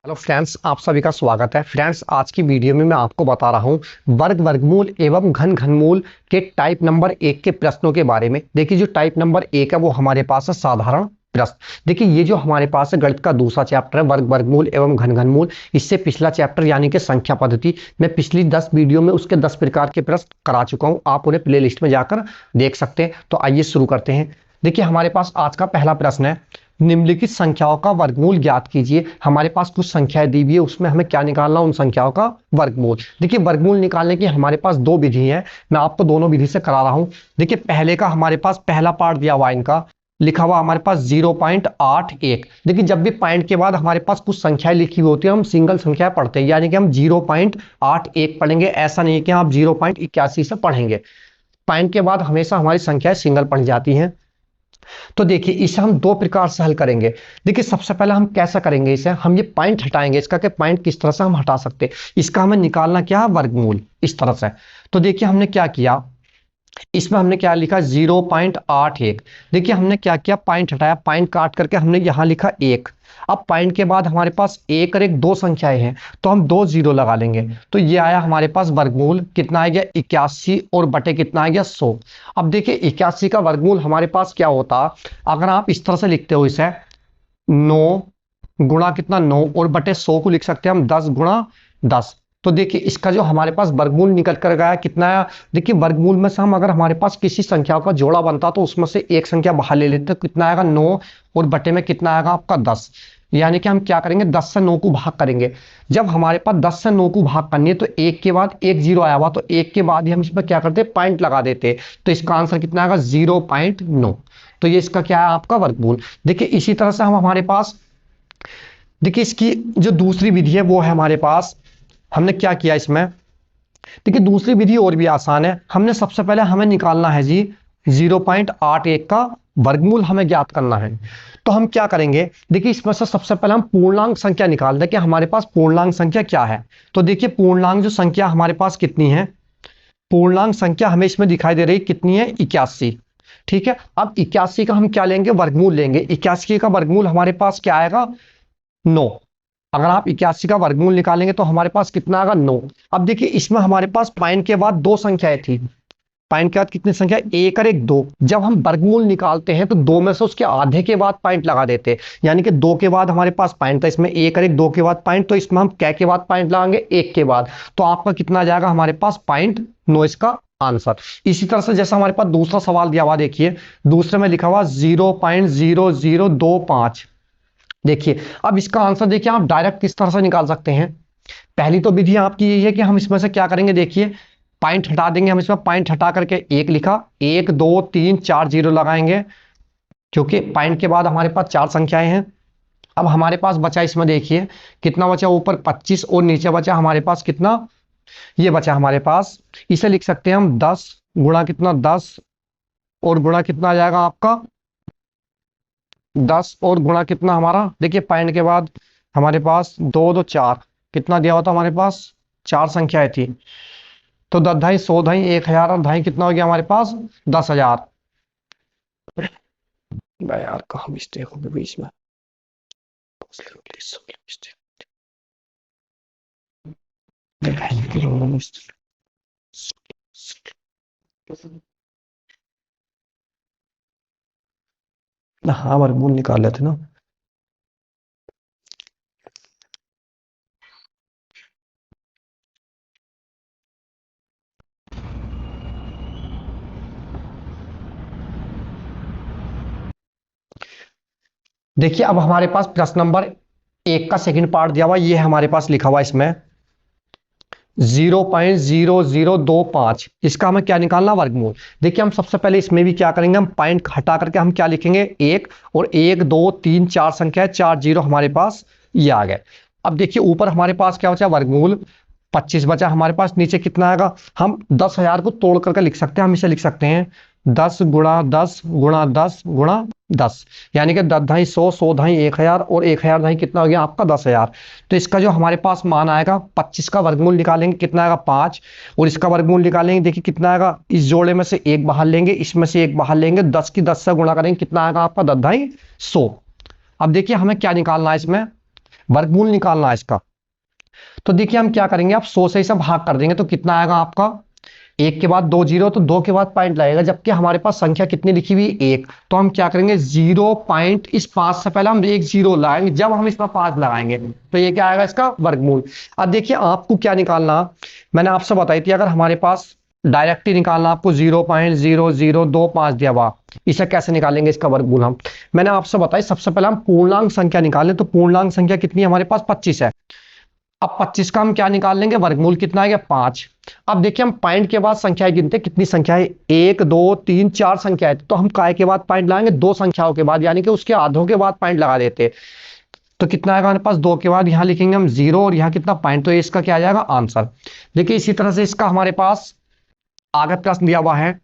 Hello friends, आप सभी का स्वागत है। फ्रेंड्स, आज की वीडियो में मैं आपको बता रहा हूं वर्गमूल एवं घनमूल के टाइप नंबर 1 के प्रश्नों के बारे में। देखिए, जो टाइप नंबर 1 है वो हमारे पास है साधारण प्रश्न। देखिए, ये जो हमारे पास है गणित का दूसरा चैप्टर है वर्गमूल एवं घनमूल। इससे पिछला चैप्टर यानी कि संख्या पद्धति, मैं पिछली 10 वीडियो में उसके 10 प्रकार के प्रश्न करा चुका हूं। आप उन्हें प्ले लिस्ट में जाकर देख सकते हैं। तो आइए शुरू करते हैं। देखिए, हमारे पास आज का पहला प्रश्न है, निम्नलिखित संख्याओं का वर्गमूल ज्ञात कीजिए। हमारे पास कुछ संख्याएं दी हुई है, उसमें हमें क्या निकालना, उन संख्याओं का वर्गमूल। देखिए, वर्गमूल निकालने की हमारे पास दो विधि है, मैं आपको दोनों विधि से करा रहा हूं। देखिए, पहले का हमारे पास पहला पार्ट दिया हुआ इनका, लिखा हुआ हमारे पास 0.81। देखिए, जब भी पॉइंट के बाद हमारे पास कुछ संख्याएं लिखी हुई होती है, हम सिंगल संख्या पढ़ते हैं, यानी कि हम 0.81 पढ़ेंगे। ऐसा नहीं है कि आप 0.81 से पढ़ेंगे। पॉइंट के बाद हमेशा हमारी संख्याएं सिंगल पढ़ जाती हैं। तो देखिए, इसे हम दो प्रकार से हल करेंगे। देखिए, सबसे पहले हम कैसा करेंगे, इसे हम ये पॉइंट हटाएंगे इसका, कि पॉइंट किस तरह से हम हटा सकते हैं। इसका हमें निकालना क्या है, वर्गमूल, इस तरह से। तो देखिए, हमने क्या किया, इसमें हमने क्या लिखा, 0.81। देखिए, हमने क्या किया, पॉइंट हटाया, पॉइंट काट करके हमने यहां लिखा 1। अब पॉइंट के बाद हमारे पास एक और एक दो संख्याएं हैं, तो हम दो जीरो लगा लेंगे। तो ये आया हमारे पास वर्गमूल, कितना आ गया, 81 और बटे कितना आ गया, 100। अब देखिए, 81 का वर्गमूल हमारे पास क्या होता, अगर आप इस तरह से लिखते हो इसे, 9 गुणा कितना, 9, और बटे 100 को लिख सकते हैं हम 10 गुणा 10। तो देखिए, इसका जो हमारे पास वर्गमूल निकल कर गया कितना है। देखिए, वर्गमूल में से हम, अगर हमारे पास किसी संख्या का जोड़ा बनता तो उसमें से एक संख्या बाहर ले लेते, तो कितना आएगा, 9, और बटे में कितना आएगा आपका 10। यानी कि हम क्या करेंगे, 10 से 9 को भाग करेंगे। जब हमारे पास 10 से 9 को भाग करनी है, तो एक के बाद एक जीरो आया हुआ, तो एक के बाद ही हम इसमें क्या करते हैं, पॉइंट लगा देते। तो इसका आंसर कितना आएगा, 0.9। तो ये इसका क्या है, आपका वर्गमूल। देखिए, इसी तरह से हम हमारे पास, देखिए, इसकी जो दूसरी विधि है वो है हमारे पास, हमने क्या किया इसमें। देखिए, दूसरी विधि और भी आसान है। हमने सबसे पहले हमें निकालना है जी 0.81 का वर्गमूल हमें ज्ञात करना है। तो हम क्या करेंगे, देखिए, इसमें से सबसे पहले हम पूर्णांक संख्या निकाल दें कि हमारे पास पूर्णांक संख्या क्या है। तो देखिए, पूर्णांक जो संख्या हमारे पास कितनी है, पूर्णांक संख्या हमें इसमें दिखाई दे रही कितनी है, 81। ठीक है, अब 81 का हम क्या लेंगे, वर्गमूल लेंगे। 81 का वर्गमूल हमारे पास क्या आएगा, 9। अगर आप 81 का वर्गमूल निकालेंगे तो हमारे पास कितना आएगा, 9। अब देखिए, इसमें हमारे पास पाइन के बाद दो संख्याएं थी। पाइन के बाद कितनी संख्या, एक और एक दो। जब हम वर्गमूल निकालते हैं तो दो में से उसके आधे के बाद पॉइंट लगा देते हैं, यानी कि दो के बाद हमारे पास पॉइंट था, इसमें एक और एक दो के बाद पॉइंट, तो इसमें हम क्या के बाद पॉइंट लगाएंगे, एक के बाद। तो आपका कितना आ जाएगा हमारे पास, 0.9 इसका आंसर। इसी तरह से जैसा हमारे पास दूसरा सवाल दिया हुआ, देखिए, दूसरे में लिखा हुआ 0.0025। देखिए, अब इसका आंसर देखिए, आप डायरेक्ट किस तरह से निकाल सकते हैं। पहली तो विधि आपकी यही है कि हम इसमें से क्या करेंगे, देखिए, पॉइंट हटा देंगे। हम इसमें पॉइंट हटा करके एक लिखा, 1 2 3 4 जीरो लगाएंगे, क्योंकि पॉइंट के बाद हमारे पास चार संख्याएं हैं। अब हमारे पास बचा, इसमें देखिए कितना बचा, ऊपर 25 और नीचे बचा हमारे पास कितना, ये बचा हमारे पास। इसे लिख सकते हैं हम 10 गुणा कितना, 10, और गुणा कितना आ जाएगा आपका, 10 और गुणा कितना हमारा, देखिए, पॉइंट के बाद हमारे पास 2 2 4, कितना दिया हुआ था हमारे पास, चार संख्याएं थी। तो 10 ढाई 100 ढाई 1000, और ढाई कितना हो गया हमारे पास, 10,000। यार, कहाँ मिस्टेक हो गई बीच में। हाँ, वर्गमूल निकाल लेते ना। देखिए, अब हमारे पास प्रश्न नंबर 1 का सेकंड पार्ट दिया हुआ, ये हमारे पास लिखा हुआ इसमें 0.0025। इसका हमें क्या निकालना, वर्गमूल। देखिए, हम सबसे पहले इसमें भी क्या करेंगे, हम पॉइंट हटा करके हम क्या लिखेंगे, एक, और 1 2 3 4 संख्या है, चार जीरो हमारे पास ये आ गए। अब देखिए, ऊपर हमारे पास क्या बचा, वर्गमूल 25 बचा हमारे पास, नीचे कितना आएगा, हम 10,000 को तोड़ करके लिख सकते हैं। हम इसे लिख सकते हैं 10 गुणा 10 गुणा 10 गुणा 10, यानी कि 10 ढाई 100, 100 ढाई 1000, और 1000 ढाई कितना हो गया आपका, 10,000। तो इसका जो हमारे पास मान आएगा, 25 का वर्गमूल निकालेंगे कितना आएगा, 5, और इसका वर्गमूल निकालेंगे, देखिए कितना आएगा, इस जोड़े में से एक बाहर लेंगे, इसमें से एक बाहर लेंगे, 10 की 10 से गुणा करेंगे, कितना आएगा आपका, 10 ढाई 100। अब देखिए, हमें क्या निकालना है इसमें, वर्गमूल निकालना है इसका। तो देखिए हम क्या करेंगे, आप 100 से इसे भाग कर देंगे तो कितना आएगा आपका, एक के बाद दो जीरो तो दो के बाद पॉइंट लगेगा, जबकि हमारे पास संख्या कितनी लिखी हुई एक। तो हम क्या करेंगे, जीरो पॉइंट, इस 5 से पहले हम एक जीरो लगाएंगे, जब हम इसमें 5 लगाएंगे तो ये क्या आएगा, इसका वर्गमूल। अब देखिए आपको क्या निकालना, मैंने आपसे बताई थी, अगर हमारे पास डायरेक्ट ही निकालना, आपको 0.0025 दिया हुआ, इसे कैसे निकालेंगे इसका वर्गमूल हम, मैंने आपसे बताई सबसे पहले हम पूर्णांक संख्या निकालें। तो पूर्णांक संख्या कितनी है हमारे पास, 25 है। अब 25 का हम क्या निकाल लेंगे, वर्गमूल कितना है, 5। अब देखिए हम पॉइंट के बाद संख्याएं गिनते, कितनी संख्या है, 1 2 3 4 संख्या है, तो हम काय के बाद पॉइंट लगाएंगे, दो संख्याओं के बाद, यानी कि उसके आधों के बाद पॉइंट लगा देते। तो कितना आएगा हमारे पास, दो के बाद यहां लिखेंगे हम जीरो, और यहाँ कितना पॉइंट, तो इसका क्या आ जाएगा आंसर। देखिए इसी तरह से इसका हमारे पास आगे प्रश्न दिया हुआ है,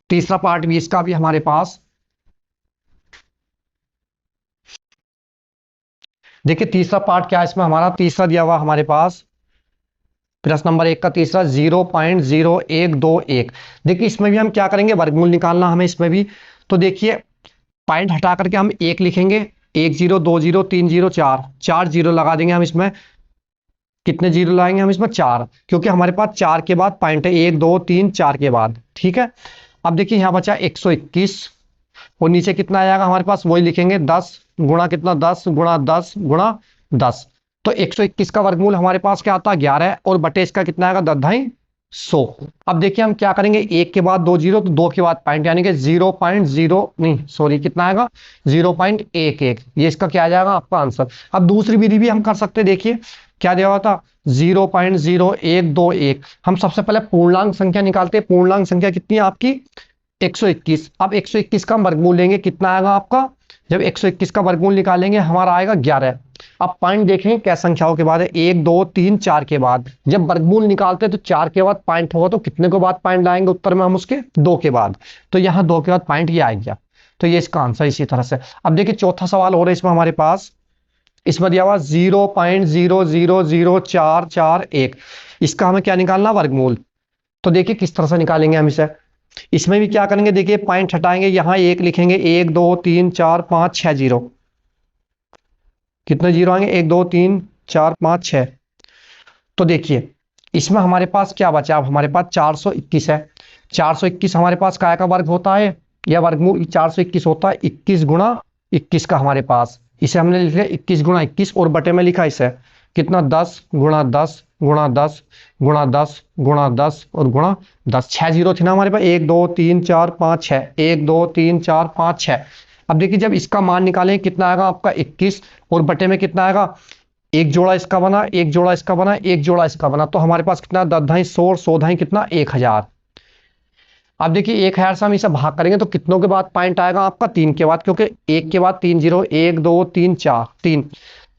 तीसरा पार्ट भी इसका भी हमारे पास। देखिए तीसरा पार्ट क्या है इसमें, हमारा तीसरा दिया हुआ हमारे पास प्रश्न नंबर 1 का तीसरा, 0.0121। देखिए इसमें भी हम क्या करेंगे, वर्गमूल निकालना हमें इसमें भी। तो देखिए पॉइंट हटा करके हम एक लिखेंगे, एक जीरो, दो जीरो, तीन जीरो, चार, चार जीरो लगा देंगे हम इसमें। कितने जीरो लगाएंगे हम इसमें, चार, क्योंकि हमारे पास चार के बाद पॉइंट है, एक दो तीन चार के बाद, ठीक है। अब देखिए यहाँ बचा 121, और नीचे कितना आएगा हमारे पास, वही लिखेंगे 10 गुणा कितना, 10 गुणा 10 गुणा 10। तो 121 का वर्गमूल हमारे पास क्या आता है, 11, और बटे इसका कितना आएगा, 10/100। अब देखिए हम क्या करेंगे, एक के बाद दो जीरो, तो दो के बाद पॉइंट, यानी कि 0.0 नहीं सॉरी कितना आएगा, 0.11, ये इसका क्या आ जाएगा आपका आंसर। अब दूसरी विधि भी हम कर सकते हैं, देखिए क्या दिया हुआ था, 0.0121। हम सबसे पहले पूर्णांक संख्या निकालते हैं, पूर्णांक संख्या कितनी है आपकी, 121। अब 121 का वर्गमूल लेंगे, कितना आएगा आपका, जब 121 का वर्गमूल निकालेंगे हमारा आएगा 11। अब पॉइंट देखें क्या संख्याओं के बाद है, एक दो तीन चार के बाद, जब वर्गमूल निकालते हैं तो चार के बाद पॉइंट होगा, तो कितने के बाद पॉइंट लाएंगे उत्तर में हम उसके, दो के बाद। तो यहाँ दो के बाद पॉइंट ये आ गया, तो ये इसका आंसर इसी तरह से। अब देखिए चौथा सवाल हो रहा है इसमें हमारे पास, इसमें दिया हुआ 0.00041, इसका हमें क्या निकालना, वर्गमूल। तो देखिए किस तरह से निकालेंगे हम इसे, इसमें भी क्या करेंगे, देखिए पॉइंट हटाएंगे, यहां एक लिखेंगे, एक दो तीन चार पांच छह जीरो, कितने जीरो आएंगे, एक दो तीन चार पांच छह। तो देखिए इसमें हमारे पास क्या बचा, अब हमारे पास 421 है, 421 हमारे पास काय का वर्ग होता है, या वर्गमूल 421 होता है 21 गुणा 21 का हमारे पास, इसे हमने लिख लिया 21 गुणा 21, और बटे में लिखा इसे कितना, 10 गुणा 10 गुणा 10 गुणा 10 गुणा 10 और गुणा 10। 6 जीरो थे ना हमारे पास, 1 2 3 4 5 6, 1 2 3 4 5 6। अब देखिए जब इसका मान निकालें कितना आएगा आपका 21, और बटे में कितना आएगा, एक जोड़ा इसका बना, एक जोड़ा इसका बना, एक जोड़ा इसका बना, तो हमारे पास कितना, 10 ढाई 100, 100 ढाई कितना, 1000। अब देखिए 1000 से हम इसे भाग करेंगे तो कितनों के बाद पॉइंट आएगा आपका, तीन के बाद, क्योंकि एक के बाद तीन जीरो, एक दो तीन चार तीन,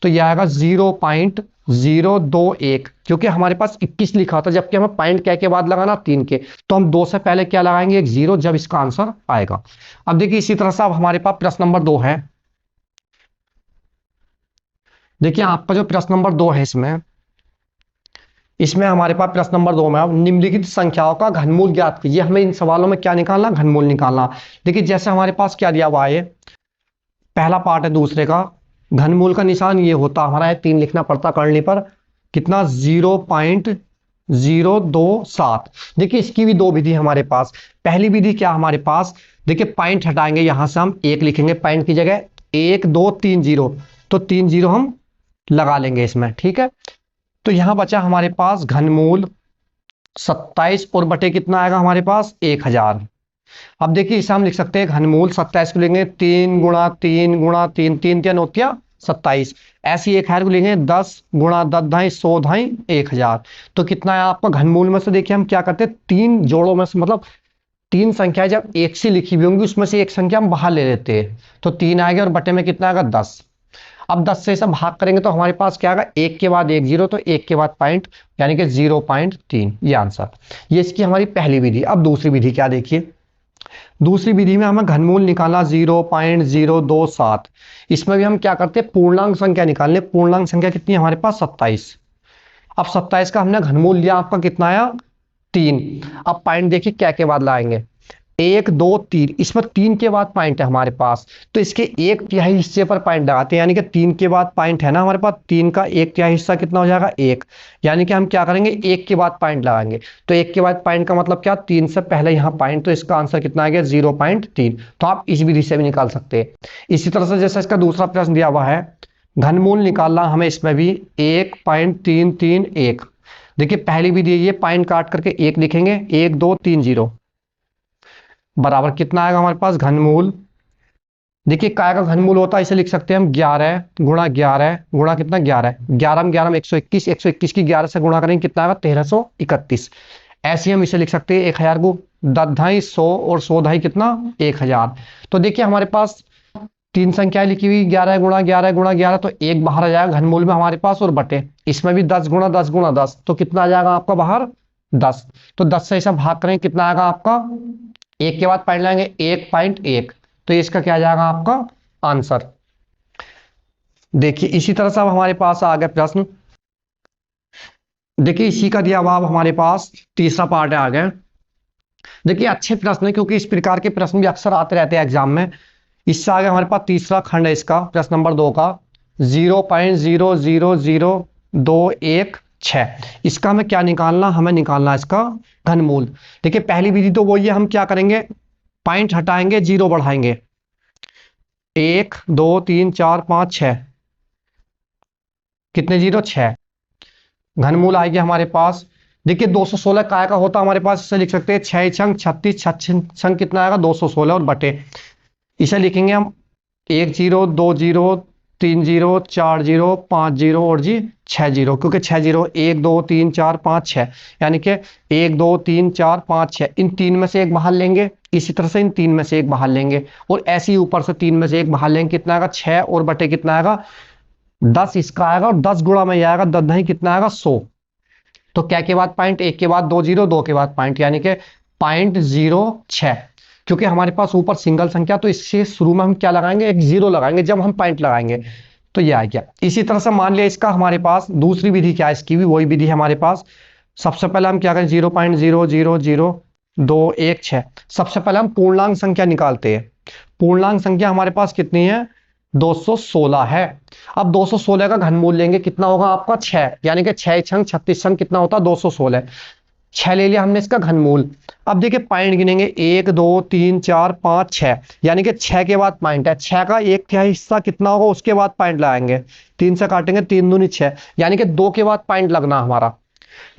तो यह आएगा 0.021, क्योंकि हमारे पास 21 लिखा था, जबकि हमें पॉइंट क्या के बाद लगाना, तीन के, तो हम दो से पहले क्या लगाएंगे, एक जीरो, जब इसका आंसर आएगा। अब देखिए इसी तरह से अब हमारे पास प्रश्न नंबर 2 है। देखिए आपका जो प्रश्न नंबर 2 है, इसमें हमारे पास प्रश्न नंबर 2 में अब निम्नलिखित संख्याओं का घनमूल ज्ञात कीजिए। हमें इन सवालों में क्या निकालना, घनमूल निकालना। देखिए जैसे हमारे पास क्या दिया हुआ है, पहला पार्ट है दूसरे का, घनमूल का निशान ये होता हमारा है, 3 लिखना पड़ता करने पर, कितना 0.027। देखिए इसकी भी दो विधि हमारे पास। पहली विधि क्या हमारे पास, देखिए पॉइंट हटाएंगे, यहां से हम एक लिखेंगे पॉइंट की जगह, 1 2 3 जीरो, तो 3 जीरो हम लगा लेंगे इसमें, ठीक है। तो यहां बचा हमारे पास घनमूल 27, और बटे कितना आएगा हमारे पास, 1000। अब देखिए इसे हम लिख सकते हैं घनमूल 27 को लेंगे 3 गुणा 3 गुणा 3, 3 3 होतिया 27, ऐसे ही 1000 को लेंगे 10 गुणा 10 ढाई 100 ढाई 1000। तो कितना है आपका घनमूल में से, देखिए हम क्या करते हैं, तीन जोड़ों में से, मतलब तीन संख्याएं जब एक से लिखी हुई होंगी उसमें से एक संख्या हम बाहर ले लेते हैं, तो 3 आएगा, और बटे में कितना आएगा, 10। अब 10 से इसे भाग करेंगे तो हमारे पास क्या आएगा, एक के बाद एक जीरो, तो एक के बाद पॉइंट, यानी कि 0.3, ये आंसर। ये इसकी हमारी पहली विधि। अब दूसरी विधि क्या, देखिए दूसरी विधि में हमें घनमूल निकालना 0.027। इसमें भी हम क्या करते हैं, पूर्णांक संख्या निकालने। पूर्णांक संख्या कितनी है हमारे पास, 27। अब 27 का हमने घनमूल लिया, आपका कितना आया, 3। अब पॉइंट देखिए क्या के बाद लाएंगे, एक दो तीन, इसमें तीन के बाद पॉइंट है हमारे पास, तो इसके एक तिहाई हिस्से पर पॉइंट लगाते हैं, यानी कि तीन के बाद पॉइंट है ना हमारे पास, तीन का एक तिहाई हिस्सा कितना हो जाएगा, एक। यानी कि हम क्या करेंगे, एक के बाद पॉइंट लगाएंगे, तो एक के बाद पॉइंट का मतलब क्या, तीन से पहले यहाँ पॉइंट, तो इसका आंसर कितना आ गया 0.3। तो आप इस विधि से भी निकाल सकते हैं। इसी तरह से जैसे इसका दूसरा प्रश्न दिया हुआ है, घनमूल निकालना हमें, इसमें भी 1.331। देखिए पहली विधि ये पॉइंट काट करके एक लिखेंगे, 1230 बराबर कितना आएगा हमारे पास घनमूल। देखिए काय का घनमूल होता है, इसे लिख सकते हैं हम 11 गुणा 11 गुणा कितना 11, 11 में 11 में 121, 121 की 11 से गुणा करेंगे कितना आएगा 1331। ऐसे हम इसे लिख सकते हैं 1000 को 10 100 और 100 कितना 1000। तो देखिए हमारे पास तीन संख्याएं लिखी हुई, 11 गुणा 11 गुणा 11, तो एक बाहर आ जाएगा घनमूल में हमारे पास, और बटे इसमें भी 10 गुणा 10 गुणा 10, तो कितना आ जाएगा आपका बाहर 10। तो 10 से ऐसा भाग करेंगे कितना आएगा आपका, एक के बाद पॉइंट लाएंगे 1.1, तो इसका क्या आ जाएगा आपका आंसर। देखिए इसी तरह से अब हमारे पास आ गया प्रश्न, देखिए इसी का दिया हुआ हमारे पास तीसरा पार्ट आ गया। देखिए अच्छे प्रश्न है, क्योंकि इस प्रकार के प्रश्न भी अक्सर आते रहते हैं एग्जाम में। इससे आगे हमारे पास तीसरा खंड है इसका, प्रश्न नंबर 2 का 0.00021। इसका हमें क्या निकालना, हमें निकालना इसका घनमूल। देखिए पहली विधि तो वही है, हम क्या करेंगे, पॉइंट हटाएंगे, जीरो बढ़ाएंगे, 1 2 3 4 5 6, कितने जीरो 6, घनमूल आएगी हमारे पास। देखिए 216 काय का होता है हमारे पास, इसे लिख सकते हैं 6 छंग 36, 6 छंग कितना आएगा 216, और बटे इसे लिखेंगे हम 1 0 2 0 3 0 4 0 5 0 और जी 6 0, क्योंकि 6 0 1 2 3 4 5 6, यानी कि 1 2 3 4 5 6, इन तीन में से एक बाहर लेंगे, इसी तरह से इन तीन में से एक बाहर लेंगे, और ऐसे ही ऊपर से तीन में से एक बाहर लेंगे, कितना आएगा 6, और बटे कितना आएगा 10 इसका आएगा, और 10 गुणा में आएगा 10 नहीं कितना आएगा 100। तो क्या के बाद पॉइंट, एक के बाद 2 0, 2 के बाद पॉइंट, यानी कि 0.06, क्योंकि हमारे पास ऊपर सिंगल संख्या, तो इससे शुरू में हम क्या लगाएंगे, एक जीरो लगाएंगे जब हम पॉइंट लगाएंगे, तो ये आ गया। इसी तरह से मान लिया इसका हमारे पास दूसरी विधि क्या है, इसकी भी वही विधि है हमारे पास। सबसे पहले हम क्या करें, 0.0000216, सबसे पहले हम पूर्णांक संख्या निकालते हैं। पूर्णांक संख्या हमारे पास कितनी है, 216 है। अब 216 का घनमूल लेंगे, कितना होगा आपका 6, यानी कि 6 छंग 36 छंग कितना होता है 216, 6 ले लिया हमने इसका घनमूल। अब देखिए पॉइंट गिनेंगे 1 2 3 4 5 6, यानी कि 6 के बाद पॉइंट है, 6 का एक तिहाई हिस्सा कितना होगा उसके बाद पॉइंट लगाएंगे, 3 से काटेंगे 3 दूनी 6, यानी कि 2 के बाद पॉइंट लगना हमारा,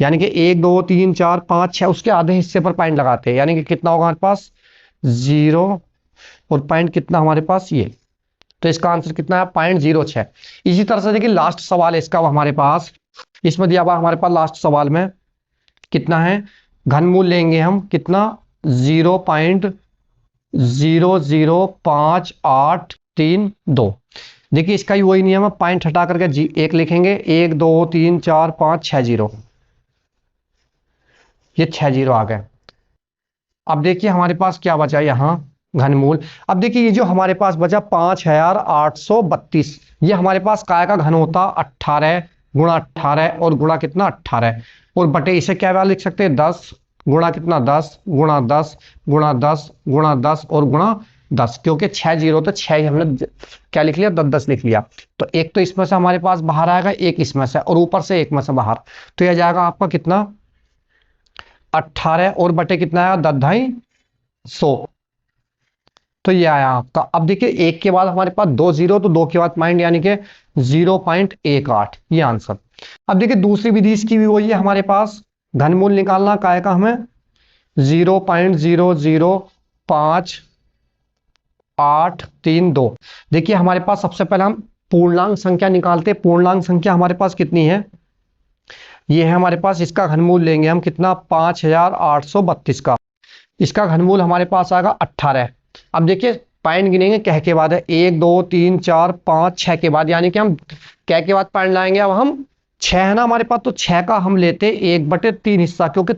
यानी कि 1 2 3 4 5 6 उसके आधे हिस्से पर पॉइंट लगाते हैं, यानी कि कितना होगा हमारे पास 0, और पॉइंट कितना हमारे पास ये, तो इसका आंसर कितना है 0.06। इसी तरह से देखिए लास्ट सवाल है इसका हमारे पास, इसमें दिया हुआ हमारे पास लास्ट सवाल में कितना है, घनमूल लेंगे हम कितना 0.00582। देखिए इसका ही वही नियम है, पॉइंट हटा करके एक लिखेंगे, 1 2 3 4 5 6 0, ये 6 0 आ गए। अब देखिए हमारे पास क्या बचा यहाँ घनमूल। अब देखिए ये जो हमारे पास बचा 5832, ये हमारे पास काय का घन होता 18 गुणा 18 और गुणा कितना 18, और बटे इसे क्या लिख सकते हैं 10 गुणा कितना 10 गुणा 10 गुणा 10 गुणा 10 और गुणा 10, क्योंकि 6 0 तो 6 ही हमने क्या लिख लिया 10 10 लिख लिया। तो एक तो इसमें से हमारे पास बाहर आएगा, एक इसमें से, और ऊपर से एक में से बाहर, तो यह जाएगा आपका कितना 18, और बटे कितना आया 10 ढाई 100, तो ये आया आपका। अब देखिए एक के बाद हमारे पास 2 0, तो 2 के बाद पॉइंट, यानी कि 0.18, ये आंसर। अब देखिए दूसरी विधि इसकी भी वही है हमारे पास, घनमूल निकालना काय का हमें 0.00582। देखिए हमारे पास सबसे पहले हम पूर्णांक संख्या निकालते हैं। पूर्णांक संख्या हमारे पास कितनी है, ये है हमारे पास, इसका घनमूल लेंगे हम कितना 5832 का, इसका घनमूल हमारे पास आएगा 18। अब देखिए पॉइंट गिनेंगे कह के बाद है, 1 2 3 4 5 6 के बाद, यानी कि हम कह के बाद पॉइंट लाएंगे। अब हम 6 है ना हमारे पास, तो 6 का हम लेते 1/3 हिस्सा, क्योंकि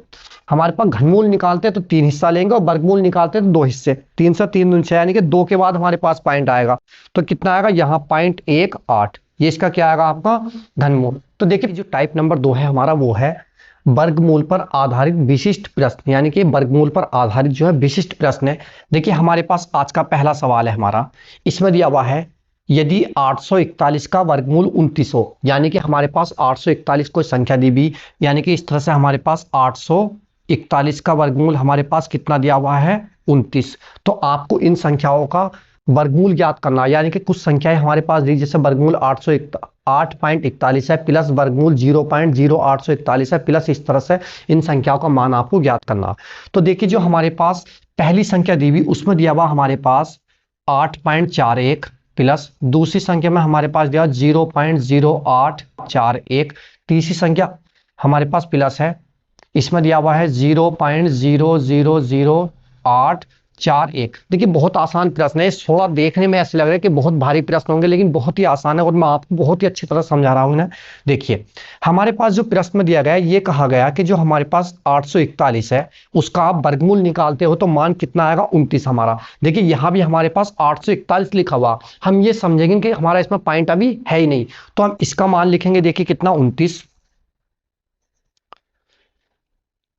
हमारे पास घनमूल निकालते तो 3 हिस्सा लेंगे, और वर्गमूल निकालते तो 2 हिस्से, 3 से 3 दूनी 6, यानी कि 2 के बाद हमारे पास पॉइंट आएगा, तो कितना आएगा यहाँ 0.18, ये इसका क्या आएगा आपका घनमूल। तो देखिए जो टाइप नंबर 2 है हमारा, वो है वर्गमूल पर आधारित विशिष्ट प्रश्न, यानी कि वर्गमूल पर आधारित जो है विशिष्ट प्रश्न है। देखिए हमारे पास आज का पहला सवाल है हमारा, इसमें दिया हुआ है यदि 841 का वर्गमूल 29 हो, यानी कि हमारे पास 841 कोई संख्या दी हुई, यानी कि इस तरह से हमारे पास 841 का वर्गमूल हमारे पास कितना दिया हुआ है 29। तो आपको इन संख्याओं का वर्गमूल ज्ञात करना, यानी कि कुछ संख्याएं हमारे पास दी, जैसे वर्गमूल 8.41 है प्लस वर्गमूल 0.0841 है प्लस, इस तरह से इन संख्याओं का मान आपको ज्ञात करना। तो देखिए जो हमारे पास पहली संख्या दी हुई उसमें दिया हुआ हमारे पास 8.41 प्लस दूसरी संख्या में हमारे पास दिया 0.0841, तीसरी संख्या हमारे पास प्लस है, इसमें दिया हुआ है 0.0000841। देखिए बहुत आसान प्रश्न है, थोड़ा देखने में ऐसे लग रहा है कि बहुत भारी प्रश्न होंगे, लेकिन बहुत ही आसान है और मैं आपको बहुत ही अच्छी तरह समझा रहा हूं ना। देखिए हमारे पास जो प्रश्न दिया गया है, ये कहा गया कि जो हमारे पास 841 है उसका आप वर्गमूल निकालते हो तो मान कितना आएगा 29 हमारा। देखिए यहां भी हमारे पास 841 लिखा हुआ, हम ये समझेंगे कि हमारा इसमें पॉइंट अभी है ही नहीं, तो हम इसका मान लिखेंगे, देखिए कितना 29।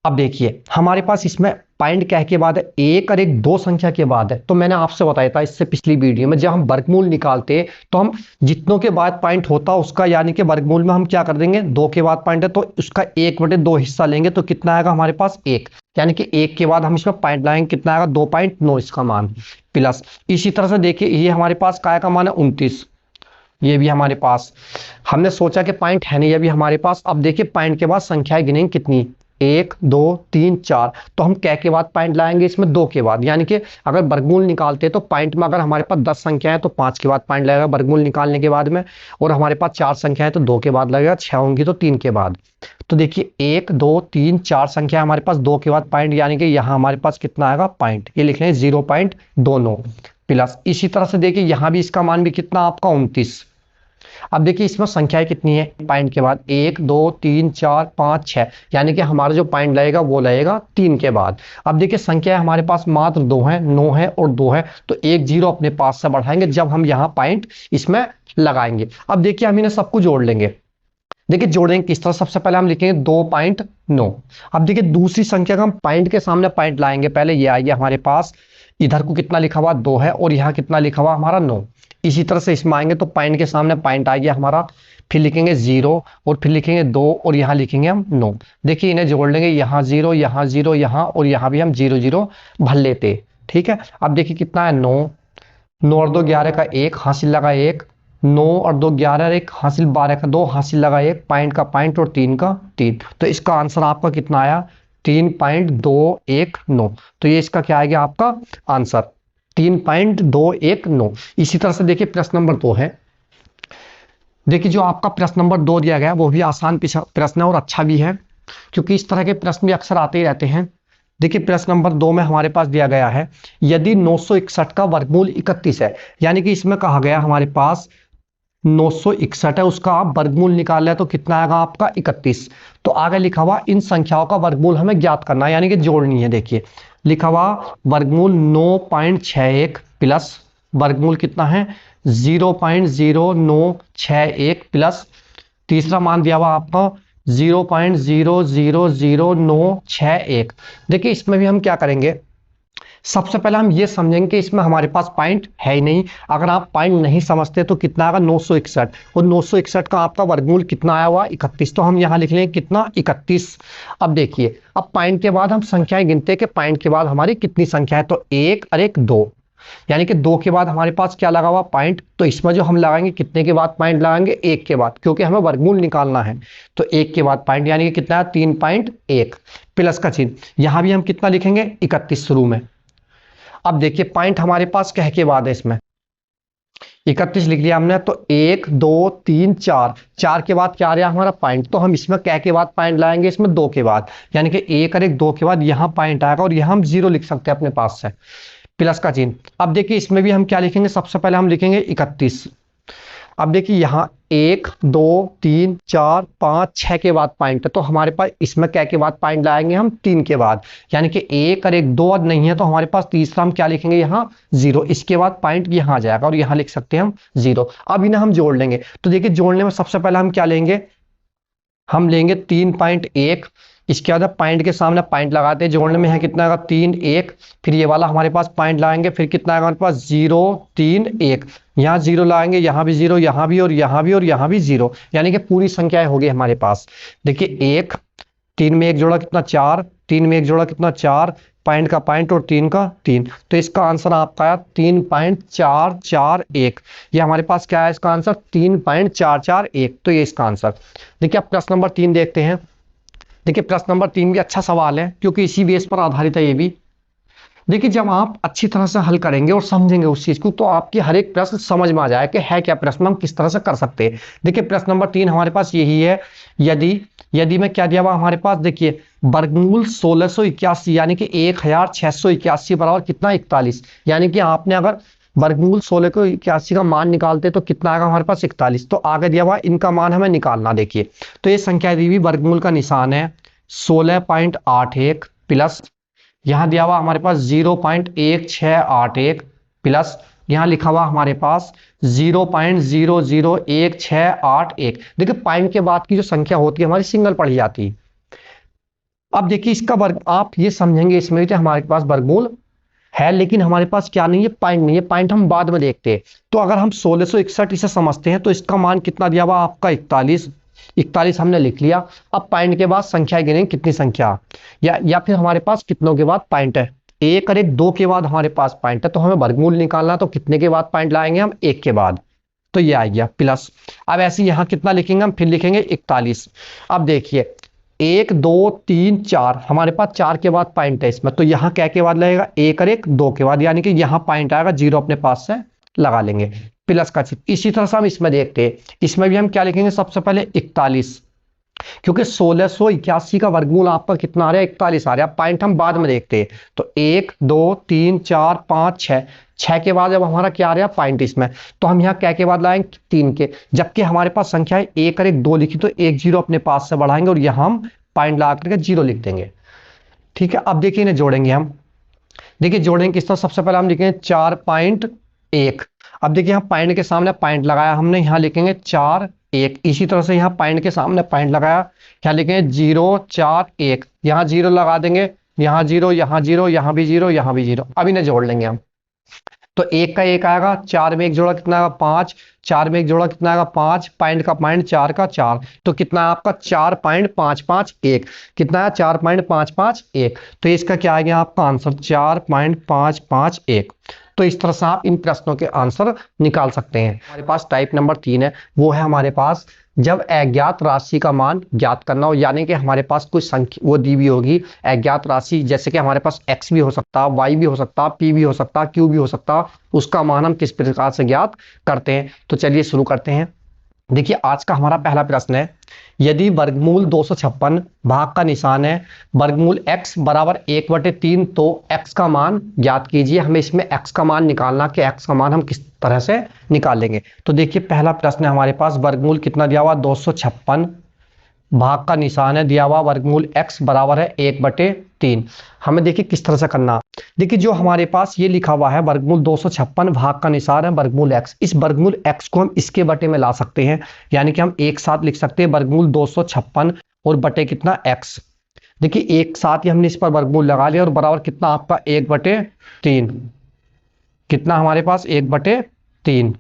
अब देखिए हमारे पास इसमें पॉइंट क्या के बाद है, एक और एक दो संख्या के बाद है। तो मैंने आपसे बताया था इससे पिछली वीडियो में, जब हम वर्गमूल निकालते हैं तो हम जितनों के बाद पॉइंट होता उसका, यानी कि वर्गमूल में हम क्या कर देंगे, दो के बाद पॉइंट है तो उसका 1/2 हिस्सा लेंगे, तो कितना आएगा हमारे पास 1, यानी कि 1 के बाद हम इसमें पॉइंट लाएंगे, कितना आएगा 2.9 इसका मान प्लस। इसी तरह से देखिए ये हमारे पास काय का मान है 29, ये भी हमारे पास, हमने सोचा कि पॉइंट है नहीं अभी हमारे पास। अब देखिए पॉइंट के बाद संख्याएं गिनेंगे कितनी, 1 2 3 4, तो हम क्या के बाद पॉइंट लाएंगे इसमें 2 के बाद, यानी कि अगर वर्गमूल निकालते हैं तो पॉइंट में अगर हमारे पास 10 संख्या है तो 5 के बाद पॉइंट लगेगा वर्गमूल निकालने के बाद में, और हमारे पास 4 संख्या है तो 2 के बाद लगेगा, 6 होंगी तो 3 के बाद। तो देखिए 1 2 3 4 संख्या हमारे पास 2 के बाद पॉइंट, यानी कि यहाँ हमारे पास कितना आएगा पॉइंट, ये लिख लें 0.29 प्लस। इसी तरह से देखिए यहाँ भी इसका मान भी कितना आपका 29। अब देखिए इसमें संख्याएं कितनी है पॉइंट के बाद, 1 2 3 4 5 6, यानी कि हमारा जो पॉइंट लगेगा वो लगेगा 3 के बाद। अब देखिए संख्या हमारे पास मात्र 2 है, 9 है और 2 है, तो एक जीरो अपने पास से बढ़ाएंगे जब हम यहाँ पॉइंट इसमें लगाएंगे। अब देखिए हम इन्हें सबको जोड़ लेंगे, देखिए जोड़ेंगे किस तरह, सबसे पहले हम लिखेंगे 2.9। अब देखिए दूसरी संख्या का हम पॉइंट के सामने पॉइंट लाएंगे, पहले ये आइए हमारे पास, इधर को कितना लिखा हुआ 2 है और यहाँ कितना लिखा हुआ हमारा 9। इसी तरह से इसमें आएंगे तो पॉइंट के सामने पॉइंट आ गया हमारा, फिर लिखेंगे 0 और फिर लिखेंगे 2 और यहाँ लिखेंगे हम 9। देखिए इन्हें जोड़ लेंगे, यहाँ 0 यहाँ 0 यहाँ, और यहाँ भी हम 0 0 भर लेते, ठीक है। अब देखिए कितना है 9, 9 और 2 11 का 1 हासिल लगा 1, 9 और 2 11, 1 हासिल 12 का 2 हासिल लगा 1, पॉइंट का पॉइंट और 3 का 3, तो इसका आंसर आपका कितना आया 3.219। तो ये इसका क्या आएगा आपका आंसर 3.219। इसी तरह से देखिए प्रश्न नंबर 2 है, देखिए जो आपका प्रश्न नंबर 2 दिया गया वो भी आसान प्रश्न है और अच्छा भी है, क्योंकि इस तरह के प्रश्न भी अक्सर आते ही रहते हैं। देखिए प्रश्न नंबर 2 में हमारे पास दिया गया है, यदि 961 का वर्गमूल 31 है, यानी कि इसमें कहा गया हमारे पास 961 है, उसका आप वर्गमूल निकाल लें तो कितना आएगा आपका 31। तो आगे लिखा हुआ इन संख्याओं का वर्गमूल हमें ज्ञात करना है, यानी कि जोड़नी है। देखिए लिखा हुआ वर्गमूल 9.61 प्लस वर्गमूल कितना है 0.0961 प्लस तीसरा मान दिया हुआ आपका 0.000961। देखिए इसमें भी हम क्या करेंगे, सबसे पहले हम ये समझेंगे कि इसमें हमारे पास पॉइंट है ही नहीं। अगर आप पॉइंट नहीं समझते तो कितना आएगा 961, और 961 का आपका वर्गमूल कितना आया हुआ 31, तो हम यहाँ लिख लेंगे कितना 31। अब देखिए अब पॉइंट के बाद हम संख्याएं गिनते हैं कि पॉइंट के बाद हमारी कितनी संख्या है, तो 1 और 1 2, यानी कि 2 के बाद हमारे पास क्या लगा हुआ पॉइंट, तो इसमें जो हम लगाएंगे कितने के बाद पॉइंट लगाएंगे 1 के बाद, क्योंकि हमें वर्गमूल निकालना है। तो 1 के बाद पॉइंट, यानी कि कितना है 3.1 प्लस का चिन्ह, यहाँ भी हम कितना लिखेंगे 31 शुरू में। अब देखिए पॉइंट हमारे पास कह के बाद है, इसमें 31 लिख लिया हमने, तो 1 2 3 4, 4 के बाद क्या आ रहा हमारा पॉइंट, तो हम इसमें कह के बाद पॉइंट लाएंगे इसमें 2 के बाद, यानी कि 1 और 1 2 के बाद यहाँ पॉइंट आएगा और यहाँ हम 0 लिख सकते हैं अपने पास से प्लस का चिन्ह। अब देखिए इसमें भी हम क्या लिखेंगे, सबसे पहले हम लिखेंगे 31। अब देखिए यहाँ 1 2 3 4 5 6 के बाद पॉइंट है, तो हमारे पास इसमें क्या के बाद पॉइंट लाएंगे हम 3 के बाद, यानी कि 1 और 1 2 और नहीं है तो हमारे पास तीसरा हम क्या लिखेंगे यहाँ 0, इसके बाद पॉइंट यहाँ आ जाएगा और यहाँ लिख सकते हैं हम 0। अब इन्हें हम जोड़ लेंगे, तो देखिए जोड़ने में सबसे पहले हम क्या लेंगे, हम लेंगे 3.1 इसके बाद पॉइंट के सामने पॉइंट लगाते हैं, जोड़ने में है कितना आएगा 3 1, फिर ये वाला हमारे पास पॉइंट लगाएंगे, फिर कितना आएगा हमारे पास 0 3 1, यहाँ 0 लगाएंगे, यहाँ भी 0, यहाँ भी और यहाँ भी और यहाँ भी 0, यानी कि पूरी संख्याएं होगी हमारे पास। देखिए 1 3 में 1 जोड़ा कितना 4, 3 में 1 जोड़ा कितना 4, पॉइंट का पॉइंट और 3 का 3, तो इसका आंसर आपका आया 3.441। ये हमारे पास क्या है इसका आंसर 3.441, तो ये इसका आंसर। देखिए अब प्रश्न नंबर 3 देखते हैं। देखिए प्रश्न नंबर 3 भी अच्छा सवाल है क्योंकि इसी बेस पर आधारित है ये भी। देखिए जब आप अच्छी तरह से हल करेंगे और समझेंगे उस चीज को, तो आपकी हर एक प्रश्न समझ में आ जाए कि है क्या प्रश्न, हम किस तरह से कर सकते हैं। देखिए प्रश्न नंबर 3 हमारे पास यही है, यदि यदि में क्या दिया हुआ हमारे पास, देखिए वर्गमूल 1681 यानी कि 1681 बराबर कितना 41, यानी कि आपने अगर वर्गमूल 1681 का मान निकालते तो कितना आएगा हमारे पास 41, तो आगे दिया हुआ इनका मान हमें निकालना। देखिए तो ये संख्या दी हुई वर्गमूल का निशान है 16.81 प्लस यहाँ दिया हुआ हमारे पास 0.1681 प्लस यहाँ लिखा हुआ हमारे पास 0.001681। देखिए पॉइंट के बाद की जो संख्या होती है हमारी सिंगल पढ़ी जाती है। अब देखिए इसका वर्ग आप ये समझेंगे इसमें कि हमारे पास वर्गमूल है लेकिन हमारे पास क्या नहीं है, पॉइंट नहीं है, पॉइंट हम बाद में देखते हैं। तो अगर हम 1661 इसे समझते हैं तो इसका मान कितना दिया हुआ आपका 41 हमने लिख लिया। अब पॉइंट के बाद संख्या गिनेंगे कितनी संख्या, या फिर हमारे पास कितनों के बाद पॉइंट है, 1 और 1 2 के बाद हमारे पास पॉइंट है, तो हमें वर्गमूल निकालना, तो कितने के बाद पॉइंट लाएंगे हम 1 के बाद, तो ये आ गया प्लस। अब ऐसे यहाँ कितना लिखेंगे हम, फिर लिखेंगे 41। अब देखिए 1 2 3 4 हमारे पास 4 के बाद पॉइंट है इसमें, तो यहाँ क्या के बाद लगेगा 1 और 1 2 के बाद, यानी कि यहाँ पॉइंट आएगा, 0 अपने पास से लगा लेंगे, प्लस का चिन्ह। इसी तरह से हम इसमें देखते हैं, इसमें भी हम क्या लिखेंगे, सबसे पहले 41, क्योंकि 1681 का वर्गमूल आपका कितना आ रहा है 41 आ रहा है। पॉइंट हम बाद में देखते हैं, तो 1 2 3 4 5 6 के बाद जब हमारा क्या आ रहा है पॉइंट इसमें, तो हम यहाँ क्या के बाद लाएंगे 3 के, जबकि हमारे पास संख्या है 1 और 1 2 लिखी, तो 1 0 अपने पास से बढ़ाएंगे और यहाँ हम पॉइंट ला करके 0 लिख देंगे। ठीक है, अब देखिए इन्हें जोड़ेंगे हम। देखिए जोड़ेंगे किस तरह, सबसे पहले हम लिखेंगे 4.1। अब देखिए यहाँ पॉइंट के सामने पॉइंट लगाया हमने, यहाँ लिखेंगे 4 1। इसी तरह से यहाँ पॉइंट के सामने पॉइंट लगाया, यहाँ लिखेंगे 0 4 1, यहाँ 0 लगा देंगे, यहाँ 0 यहाँ 0 यहाँ भी 0 यहाँ भी 0। अब इन्हें जोड़ लेंगे हम, तो 1 का 1 आएगा, 4 में 1 जोड़ा कितना आएगा 5, 4 में 1 जोड़ा कितना आएगा 5, पॉइंट का पॉइंट 4 का 4, तो कितना है आपका 4.551, कितना है 4.551, तो इसका क्या आ गया आपका आंसर 4.551। तो इस तरह से आप इन प्रश्नों के आंसर निकाल सकते हैं। हमारे पास टाइप नंबर 3 है, वो है हमारे पास जब अज्ञात राशि का मान ज्ञात करना हो, यानी कि हमारे पास कोई संख्या वो दी हुई होगी अज्ञात राशि, जैसे कि हमारे पास x भी हो सकता है, y भी हो सकता है, p भी हो सकता है, q भी हो सकता है, उसका मान हम किस प्रकार से ज्ञात करते हैं। तो चलिए शुरू करते हैं। देखिए आज का हमारा पहला प्रश्न है, यदि वर्गमूल 256 भाग का निशान है वर्गमूल x बराबर 1/3, तो x का मान ज्ञात कीजिए। हमें इसमें x का मान निकालना कि x का मान हम किस तरह से निकालेंगे। तो देखिए पहला प्रश्न है हमारे पास, वर्गमूल कितना दिया हुआ 256, भाग का निशान है दिया हुआ वर्गमूल x बराबर है 1/3। हमें देखिए किस तरह से करना। देखिए जो हमारे पास ये लिखा हुआ है वर्गमूल 256 भाग का निशान है वर्गमूल x, इस वर्गमूल x को हम इसके बटे में ला सकते हैं, यानी कि हम एक साथ लिख सकते हैं वर्गमूल 256 और बटे कितना x। देखिए एक साथ ही हमने इस पर वर्गमूल लगा लिया और बराबर कितना आपका 1/3, कितना हमारे पास 1/3।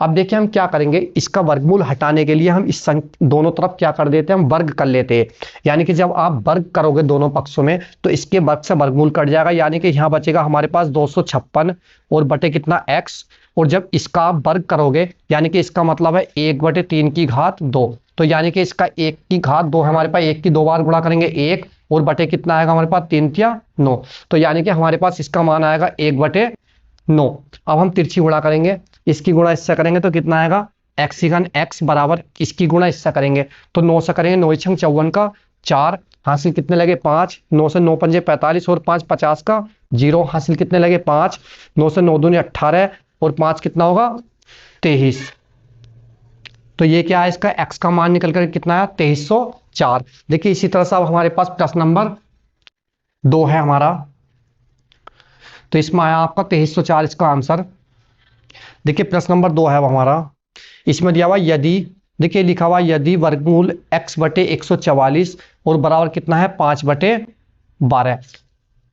अब देखिए हम क्या करेंगे, इसका वर्गमूल हटाने के लिए हम इस दोनों तरफ क्या कर देते हैं, हम वर्ग कर लेते हैं। यानी कि जब आप वर्ग करोगे दोनों पक्षों में तो इसके वर्ग से वर्गमूल कट जाएगा, यानी कि यहाँ बचेगा हमारे पास 256 और बटे कितना x, और जब इसका आप वर्ग करोगे यानी कि इसका मतलब है 1/3 की घात 2, तो यानी कि इसका 1 की घात 2 हमारे पास 1 की 2 बार गुणा करेंगे 1, और बटे कितना आएगा हमारे पास 3 या 9, तो यानी कि हमारे पास इसका मान आएगा 1/9। अब हम तिरछी गुणा करेंगे, इसकी गुणा इससे करेंगे तो कितना आएगा x बराबर इसकी गुणा इससे करेंगे, तो 9 से करेंगे 9 छंग 54 का 4 हासिल कितने लगे 5, 9 से 9 पंजे 45 और 5 50 का 0 हासिल कितने लगे 5, 9 से 9 दूनी 18 और 5 कितना होगा 23। तो ये क्या है, इसका x का मान निकल कर कितना है 2304। देखिए इसी तरह से अब हमारे पास प्रश्न नंबर 2 है हमारा, तो इसमें आया आपका 2304 इसका आंसर। देखिए प्रश्न नंबर 2 है हमारा, इसमें दिया हुआ यदि देखिए लिखा हुआ यदि वर्गमूल x बटे 144 और बराबर कितना है 5 बटे 12।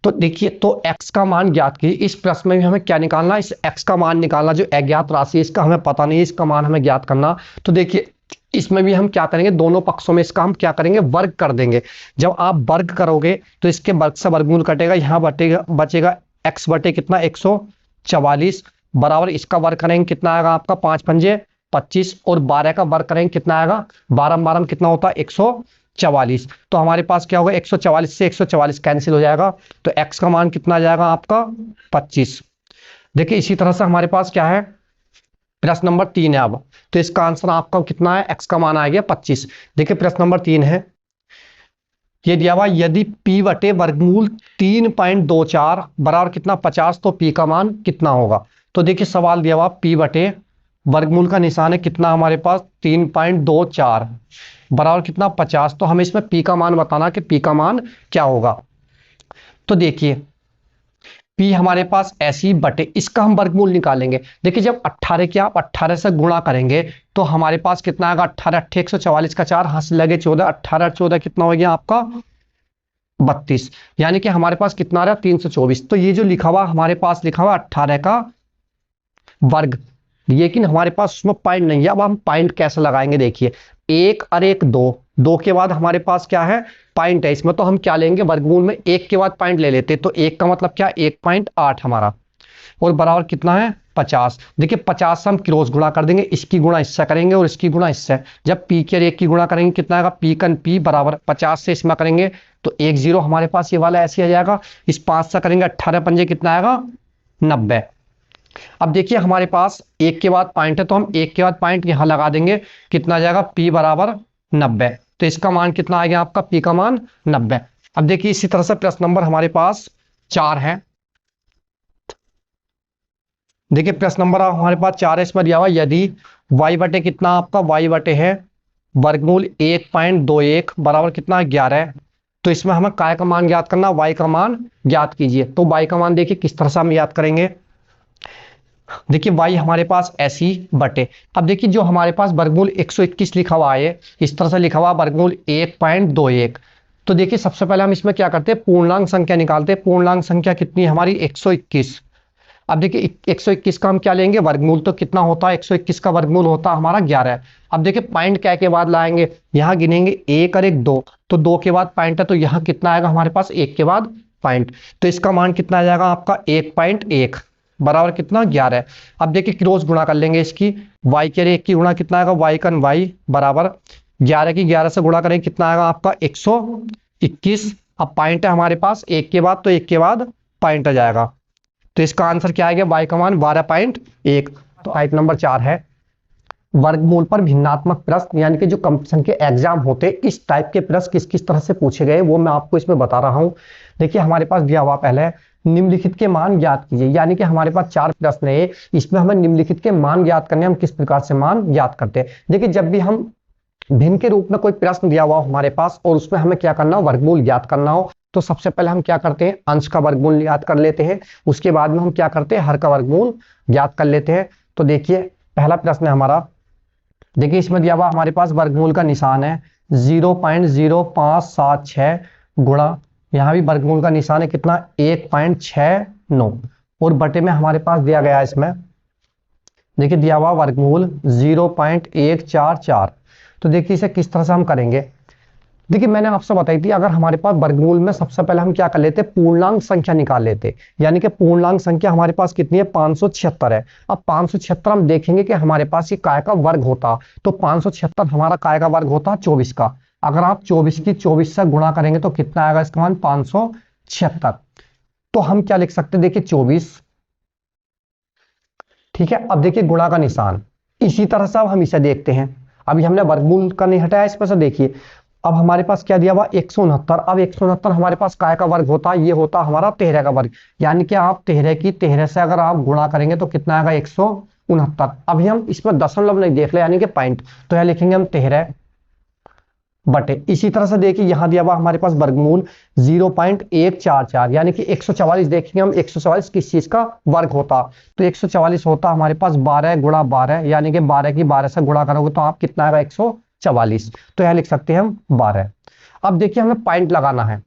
तो देखिए तो x का मान ज्ञात कीजिए। इस प्रश्न में भी हमें क्या निकालना है, इस x का मान निकालना, जो अज्ञात राशि है इसका हमें पता नहीं है, इसका मान हमें ज्ञात करना। तो देखिए इसमें भी हम क्या करेंगे, दोनों पक्षों में इसका हम क्या करेंगे, वर्ग कर देंगे। जब आप वर्ग करोगे तो इसके वर्ग से वर्गमूल कटेगा, यहाँ बटेगा बचेगा x बटे कितना 144 बराबर इसका वर्ग करेंगे कितना आएगा आपका 5 पंजे 25 और 12 का वर्ग करेंगे कितना आएगा 12 12 कितना होता है 144। तो हमारे पास क्या होगा 144 से 144 कैंसिल हो जाएगा, तो x का मान कितना आ जाएगा आपका 25। देखिए इसी तरह से हमारे पास क्या है, प्रश्न नंबर 3 है। अब तो इसका आंसर आपका कितना है, x का मान आ गया 25। देखिए प्रश्न नंबर 3 है, ये दिया हुआ यदि p बटे वर्गमूल 3.24 बराबर कितना 50 तो p का मान कितना होगा। तो देखिए सवाल दिया हुआ p बटे वर्गमूल का निशान है कितना हमारे पास 3.24 बराबर कितना 50, तो हमें इसमें p का मान बताना कि p का मान क्या होगा। तो देखिए p हमारे पास ऐसी बटे इसका हम वर्गमूल निकालेंगे। देखिए जब 18 के आप 18 से गुणा करेंगे तो हमारे पास कितना आएगा 18 8 144 का 4 हाथ से लगे 14, 18 14 कितना हो गया आपका 32, यानी कि हमारे पास कितना आ रहा है 324। तो ये जो लिखा हुआ हमारे पास लिखा हुआ 18 का वर्ग, लेकिन हमारे पास उसमें पॉइंट नहीं है। अब हम पॉइंट कैसे लगाएंगे, देखिए 1 और 1 2, 2 के बाद हमारे पास क्या है पॉइंट है इसमें, तो हम क्या लेंगे वर्गमूल में 1 के बाद पॉइंट ले लेते, तो 1 का मतलब क्या 1.8 हमारा और बराबर कितना है 50। देखिए 50 से हम क्रॉस गुणा कर देंगे, इसकी गुणा इससे करेंगे और इसकी गुणा इससे। जब p के और 1 की गुणा करेंगे कितना आएगा p कन p बराबर 50 से इसमें करेंगे तो 1 0 हमारे पास ये वाला ऐसे आ जाएगा। इस 5 से करेंगे 18 पंजे कितना आएगा 90। अब देखिए हमारे पास 1 के बाद पॉइंट है तो हम 1 के बाद पॉइंट यहां लगा देंगे, कितना आ जाएगा p बराबर 90। तो इसका मान कितना आ गया आपका p का मान 90। अब देखिए इसी तरह से प्रश्न नंबर हमारे पास 4 है। देखिए प्रश्न नंबर हमारे पास 4 है, इसमें दिया हुआ यदि y बटे कितना आपका y बटे है वर्गमूल 1.21 बराबर कितना 11, तो इसमें हमें काय का मान ज्ञात करना, y का मान ज्ञात कीजिए। तो y का मान देखिए किस तरह से हम याद करेंगे। देखिए y हमारे पास ऐसी बटे, अब देखिए जो हमारे पास वर्गमूल 121 लिखा हुआ है इस तरह से लिखा हुआ वर्गमूल 1.21। तो देखिए सबसे पहले हम इसमें क्या करते हैं पूर्णांक संख्या निकालते हैं। पूर्णांक संख्या कितनी हमारी 121। अब देखिए 121 का हम क्या लेंगे वर्गमूल, तो कितना होता है 121 का वर्गमूल होता है हमारा 11। अब देखिए पॉइंट क्या के बाद लाएंगे, यहाँ गिनेंगे 1 और 1 2, तो 2 के बाद पॉइंट है तो यहाँ कितना आएगा हमारे पास 1 के बाद पॉइंट, तो इसका मान कितना आ जाएगा आपका 1.1 बराबर कितना 11। अब देखिए क्रॉस गुणा कर लेंगे इसकी, y के 1 की गुणा कितना आएगा y कन y बराबर 11 की 11 से गुणा करेंगे कितना आएगा आपका 121। अब पॉइंट है हमारे पास 1 के बाद तो 1 के बाद पॉइंट आ जाएगा, तो इसका आंसर क्या आएगा y का मान 12.1। तो टाइप नंबर 4 है वर्गमूल पर भिन्नात्मक प्रश्न, यानी कि जो कंपटीशन के एग्जाम होते हैं इस टाइप के प्रश्न किस किस तरह से पूछे गए वो मैं आपको इसमें बता रहा हूं। देखिए हमारे पास दिया हुआ पहले निम्नलिखित के मान ज्ञात कीजिए, यानी कि हमारे पास 4 प्रश्न है, इसमें हमें निम्नलिखित के मान ज्ञात करने, हम किस प्रकार से मान ज्ञात करते हैं। देखिए जब भी हम भिन्न के रूप में कोई प्रश्न दिया हुआ हमारे पास और उसमें हमें क्या करना हो वर्गमूल ज्ञात करना हो, तो सबसे पहले हम क्या करते हैं अंश का वर्गमूल ज्ञात कर लेते हैं, उसके बाद में हम क्या करते हैं हर का वर्गमूल ज्ञात कर लेते हैं। तो देखिए पहला प्रश्न है हमारा, देखिए इसमें दिया हुआ हमारे पास वर्गमूल का निशान है 0.0576 गुणा, यहाँ भी वर्गमूल का निशान है कितना 1.69 और बटे में हमारे पास दिया गया है इसमें देखिए दिया हुआ वर्गमूल 0.144। तो देखिए इसे किस तरह से हम करेंगे। देखिए मैंने आपसे बताई थी अगर हमारे पास वर्गमूल में सबसे पहले हम क्या कर लेते पूर्णांक संख्या निकाल लेते, यानी कि पूर्णांक संख्या हमारे पास कितनी है 576 है। अब 576 हम देखेंगे कि हमारे पास ये काय का वर्ग होता, तो 576 हमारा काय का वर्ग होता 24 का। अगर आप 24 की 24 से गुणा करेंगे तो कितना आएगा इसका मान 576। तो हम क्या लिख सकते हैं देखिए 24, ठीक है। अब देखिए गुणा का निशान, इसी तरह से अब हम इसे देखते हैं, अभी हमने वर्गमूल का नहीं हटाया इसमें से। देखिए अब हमारे पास क्या दिया हुआ 169, अब 169 हमारे पास काय का वर्ग होता है, ये होता हमारा 13 का वर्ग, यानी कि आप 13 की 13 से अगर आप गुणा करेंगे तो कितना आएगा 169। अभी हम इसमें दशमलव नहीं देख ले यानी कि पॉइंट, तो यह लिखेंगे हम 13 बटे। इसी तरह से देखिए यहाँ दिया हुआ हमारे पास वर्गमूल 0.144, यानी कि 144 देखेंगे हम, 144 किस चीज का वर्ग होता, तो 144 होता हमारे पास 12 गुणा 12, यानी कि 12 की 12 से गुणा करोगे तो आप कितना आएगा 144, तो यहाँ लिख सकते हैं हम 12। अब देखिए हमें पॉइंट लगाना है,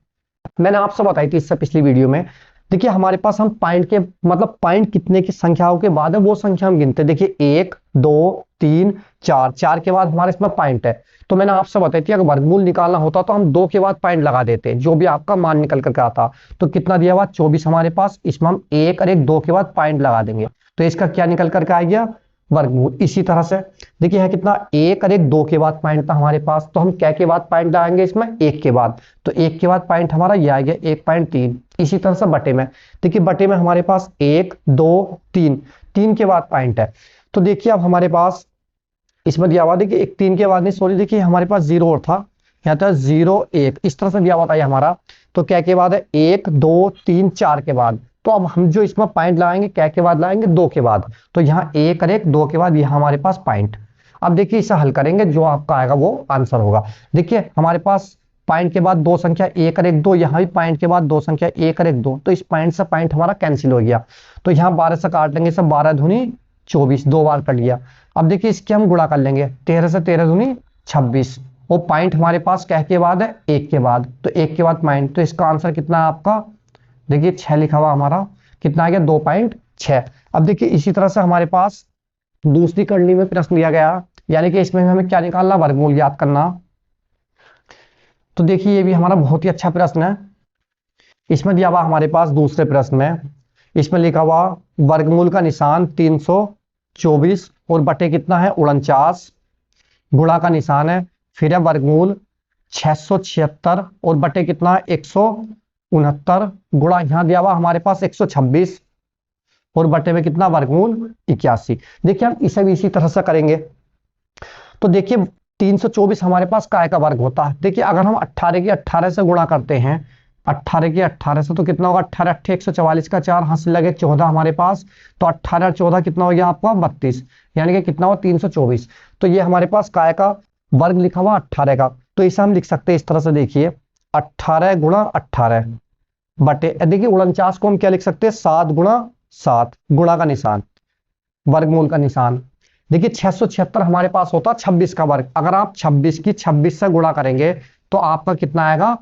मैंने आपसे बताई थी इससे पिछली वीडियो में। देखिए हमारे पास हम पॉइंट के मतलब पॉइंट कितने की संख्याओं के बाद है वो संख्या हम गिनते हैं। देखिए 1 2 3 4, 4 के बाद हमारे इसमें पॉइंट है, तो मैंने आपसे बताई थी अगर वर्गमूल निकालना होता तो हम 2 के बाद पॉइंट लगा देते, जो भी आपका मान निकल करके आता। तो कितना दिया हुआ 24 हमारे पास, इसमें हम 1 और 1 2 के बाद पॉइंट लगा देंगे, तो इसका क्या निकल करके आ गया वर्गमूल। इसी तरह से देखिए है कितना 1 और 1 2 के बाद पॉइंट था हमारे पास, तो हम क्या के बाद पॉइंट लगाएंगे इसमें 1 के बाद, तो 1 के बाद पॉइंट हमारा ये आ गया 1.3। इसी तरह से बटे में, देखिए बटे में हमारे पास 1 2 3, 3 के बाद पॉइंट है, तो देखिए अब हमारे पास इसमें दिया हुआ, देखिए एक 3 के बाद नहीं सॉरी, देखिए हमारे पास 0 और था, यहाँ था 0 1, इस तरह से दिया हुआ था ये हमारा, तो क्या के बाद है 1 2 3 4 के बाद, तो अब हम जो इसमें पॉइंट लगाएंगे क्या के बाद लगाएंगे 2 के बाद, तो यहाँ 1 और 1 2 के बाद यहाँ हमारे पास पॉइंट। अब देखिए इसे हल करेंगे, जो आपका आएगा वो आंसर होगा। देखिए हमारे पास पॉइंट के बाद दो संख्या 1 और 1 2, यहाँ भी पॉइंट के बाद दो संख्या 1 और 1 2, तो इस पॉइंट से पॉइंट हमारा कैंसिल हो गया, तो यहाँ 12 से काट लेंगे, सब 12 दूनी 24, 2 बार कर लिया। अब देखिए इसके हम गुणा कर लेंगे, 13 से 13 दूनी 26, वो पॉइंट हमारे पास क्या के बाद है 1 के बाद, तो 1 के बाद पॉइंट, तो इसका आंसर कितना है आपका, देखिए 6 लिखा हुआ हमारा, कितना आ गया 2.6। अब देखिए इसी तरह से हमारे पास दूसरी करनी में प्रश्न दिया गया, यानी कि इसमें हमें क्या निकालना, वर्गमूल याद करना। तो देखिए ये भी हमारा बहुत ही अच्छा प्रश्न है, इसमें दिया हुआ हमारे पास दूसरे प्रश्न में, इसमें लिखा हुआ वर्गमूल का निशान 324 और बटे कितना है 49, गुणा का निशान है, फिर है वर्गमूल 676 और बटे कितना है 169, गुणा यहाँ दिया हुआ हमारे पास 126 और बटे में कितना वर्गमूल 81। देखिए हम इसे भी इसी तरह से करेंगे, तो देखिए 324 हमारे पास काय का वर्ग होता है। देखिए अगर हम 18 की 18 से गुणा करते हैं, 18 की 18 से, तो कितना होगा 18 8 144 का 4 हाथ से लगे 14 हमारे पास, तो 18 और 14 कितना हो गया आपका 32, यानी कि कितना हुआ 324, तो ये हमारे पास काय का वर्ग लिखा हुआ 18 का, तो इसे हम लिख सकते हैं इस तरह से, देखिए 18 गुणा 18 बटे, देखिए 49 को हम क्या लिख सकते हैं 7 गुणा 7, गुणा का निशान वर्गमूल का निशान। देखिए 676 हमारे पास होता 26 का वर्ग, अगर आप 26 की 26 से गुणा करेंगे तो आपका कितना आएगा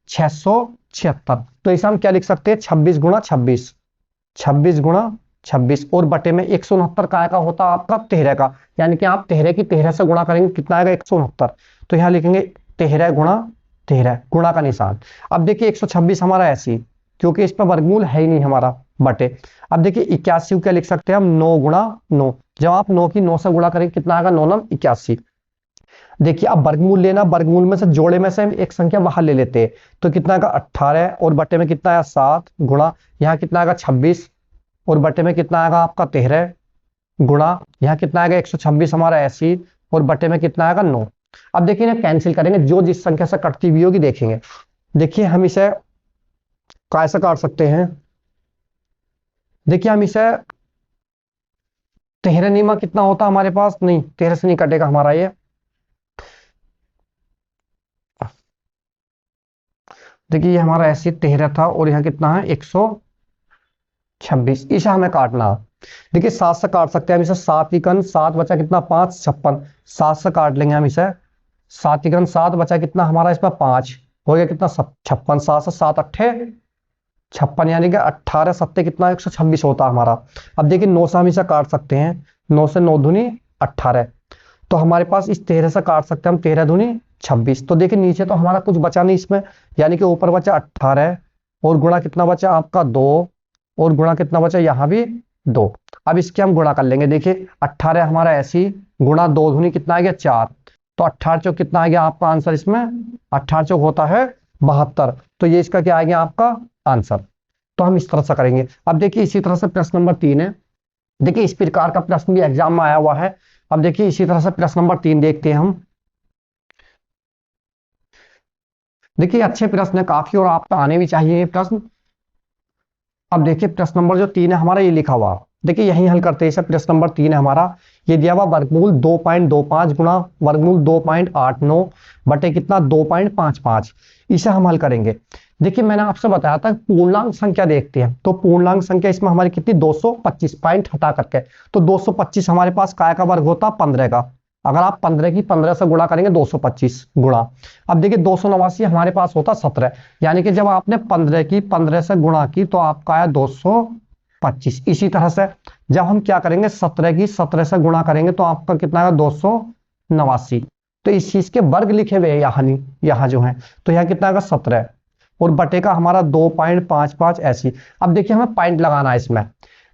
676, तो इसे हम क्या लिख सकते हैं 26 गुणा 26, 26 गुणा 26 और बटे में 169 का आएगा होता आपका 13 का, यानी कि आप 13 की 13 से गुणा करेंगे कितना आएगा 169, तो यहाँ लिखेंगे 13 गुणा 13, गुणा का निशान। अब देखिए 126 हमारा ऐसी, क्योंकि इस पर वर्गमूल है ही नहीं हमारा, बटे। अब देखिए 81 को क्या लिख सकते हैं हम 9 गुणा 9, जब आप 9 की 9 से गुणा करेंगे कितना आएगा 9 9 81। देखिए अब वर्गमूल लेना, वर्गमूल में से जोड़े में से हम एक संख्या बाहर ले लेते हैं, तो कितना आएगा 18 और बटे में कितना आया 7, गुणा यहाँ कितना आएगा 26 और बटे में कितना आएगा आपका 13, गुणा यहाँ कितना आएगा 126 हमारा 80 और बटे में कितना आएगा 9। अब देखिए ना कैंसिल करेंगे, जो जिस संख्या से कटती हुई होगी देखेंगे। देखिए हम इसे कैसे काट सकते हैं, देखिए हम इसे 13 नीमा कितना होता हमारे पास, नहीं 13 से नहीं कटेगा हमारा ये, देखिए ये हमारा ऐसे 13 था और यहाँ कितना है 126, इसे हमें काटना। देखिए 7 से काट सकते हैं हम इसे, 7 इकन 7 बचा कितना 5 56, 7 से काट लेंगे हम इसे, 7 इकन 7 बचा कितना हमारा इसमें 5, हो गया कितना 56, 7 से 7 अट्ठे 56, यानी कि 18 सत्ते कितना 126 होता हमारा। अब देखिए 9 से हम इसे काट सकते हैं, 9 से 9 दूनी 18, तो हमारे पास इस 13 से काट सकते हैं हम 13 दूनी 26, तो देखिए नीचे तो हमारा कुछ बचा नहीं इसमें, यानी कि ऊपर बचा 18 और गुणा कितना बचा आपका 2 और गुणा कितना बचा यहाँ भी 2। अब इसके हम गुणा कर लेंगे, देखिए 18 हमारा ऐसी गुणा 2 दूनी कितना आ गया 4, तो 18 चौक कितना आ गया आपका आंसर इसमें, 18 चौक होता है 72, तो ये इसका क्या आ गया आपका आंसर। तो हम इस तरह से करेंगे। अब देखिए इसी तरह से प्रश्न नंबर 3 है, देखिए इस प्रकार का प्रश्न भी एग्जाम में आया हुआ है। अब देखिए इसी तरह से प्रश्न नंबर 3 देखते हैं हम, देखिए अच्छे प्रश्न है काफी और आपको आने भी चाहिए ये प्रश्न। अब देखिए प्रश्न नंबर जो 3 है हमारा ये लिखा हुआ, देखिए यही हल करते हैं इसे। प्रश्न नंबर 3 है हमारा, ये दिया हुआ वर्गमूल 2.25 गुणा वर्गमूल 2.89 बटे कितना 2.55, इसे हम हल करेंगे। देखिए मैंने आपसे बताया था पूर्णांक संख्या देखते हैं, तो पूर्णांक संख्या इसमें हमारी कितनी 225, पॉइंट हटा करके, तो 225 हमारे पास काय का वर्ग होता 15 का। अगर आप 15 की 15 से गुणा करेंगे 225 गुणा, अब देखिए 289 हमारे पास होता 17, यानी कि जब आपने 15 की 15 से गुणा की तो आपका आया 225। इसी तरह से जब हम क्या करेंगे 17 की 17 से गुणा करेंगे तो आपका कितना आएगा 289। तो इस चीज के वर्ग लिखे हुए यहाँ जो है, तो यहाँ कितना आएगा 17 और बटे का हमारा 2.55 ऐसी। अब देखिए हमें पॉइंट लगाना है इसमें।